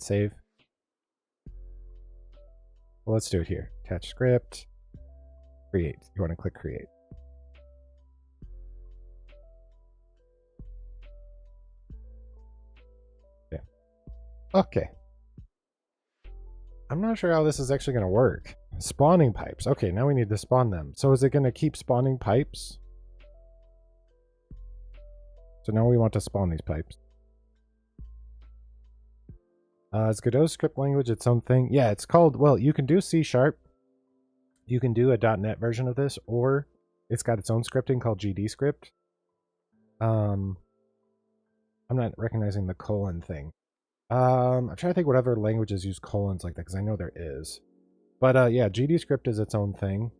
[SPEAKER 1] save. Well, let's do it here. Attach script, create. You want to click create. Yeah. Okay. I'm not sure how this is actually going to work. Spawning pipes. Okay, now we need to spawn them. So is it going to keep spawning pipes? So now we want to spawn these pipes. Is Godot's script language its own thing? Yeah, it's called, well, you can do C#. You can do a .NET version of this, or it's got its own scripting called GD script. I'm not recognizing the colon thing. I'm trying to think what other languages use colons like that, because I know there is. But yeah, GD script is its own thing.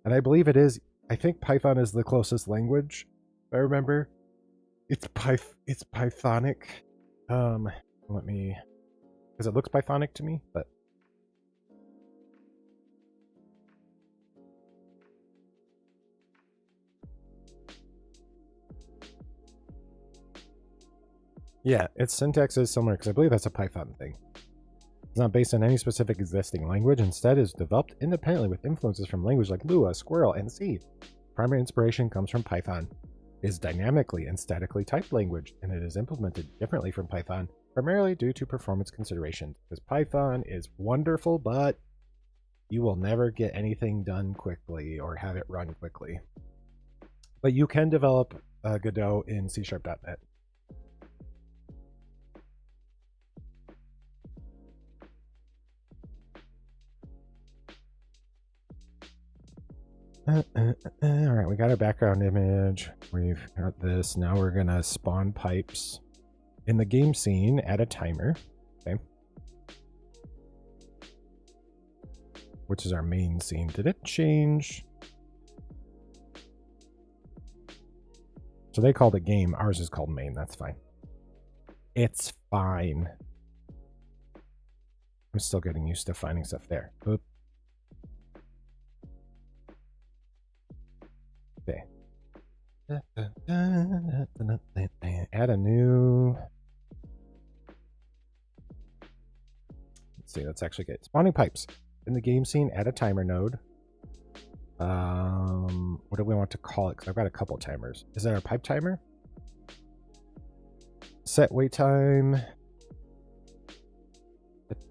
[SPEAKER 1] And I believe it is, I think Python is the closest language, if I remember. It's Pythonic. Let me, because it looks Pythonic to me, but. Yeah, its syntax is similar, because I believe that's a Python thing. It's not based on any specific existing language. Instead, it is developed independently with influences from languages like Lua, Squirrel, and C. Primary inspiration comes from Python. It is dynamically and statically typed language, and it is implemented differently from Python, primarily due to performance considerations. Because Python is wonderful, but you will never get anything done quickly or have it run quickly. But you can develop Godot in C#.NET. All right, we got our background image. We've got this. Now we're gonna spawn pipes in the game scene. Add a timer. Okay. Which is our main scene. Did it change? So they called it game. Ours is called main. That's fine. It's fine. I'm still getting used to finding stuff there. Oop. Okay. Add a new. Let's see. Let's actually get spawning pipes in the game scene. Add a timer node. What do we want to call it? Because I've got a couple timers. Is that our pipe timer? Set wait time.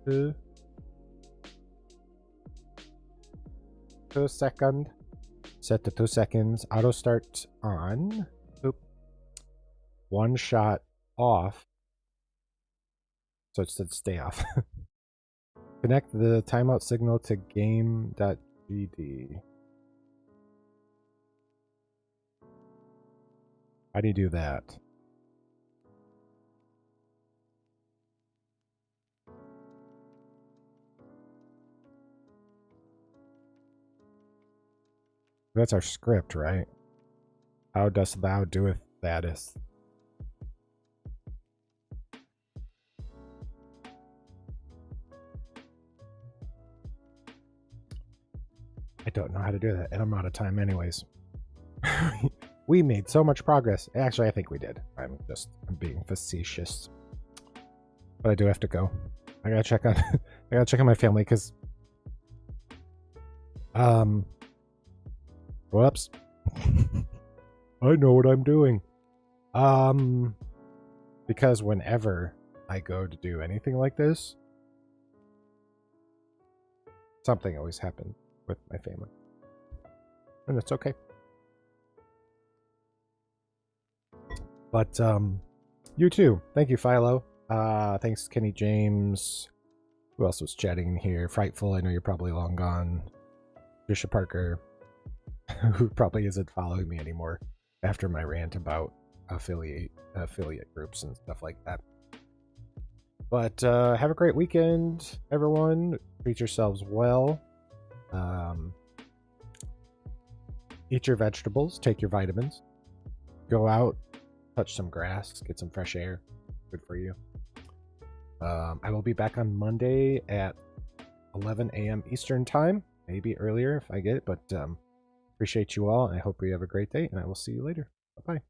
[SPEAKER 1] 2 seconds. Set to 2 seconds. Auto start on. Oop. One shot off. So it said stay off. Connect the timeout signal to game.gd. How do you do that? That's our script, right? How dost thou doeth thatest? I don't know how to do that, and I'm out of time anyways. We made so much progress. Actually, I think we did. I'm being facetious. But I do have to go. I gotta check on I gotta check on my family because whoops. I know what I'm doing. Because whenever I go to do anything like this, something always happens with my family. And it's okay. But you too. Thank you, Philo. Thanks, Kenny James. Who else was chatting in here? Frightful, I know you're probably long gone. Trisha Parker, who probably isn't following me anymore after my rant about affiliate groups and stuff like that. But have a great weekend, everyone. Treat yourselves well. Eat your vegetables. Take your vitamins. Go out. Touch some grass. Get some fresh air. Good for you. I will be back on Monday at 11 a.m. Eastern Time. Maybe earlier if I get it. But appreciate you all. And I hope you have a great day. And I will see you later. Bye-bye.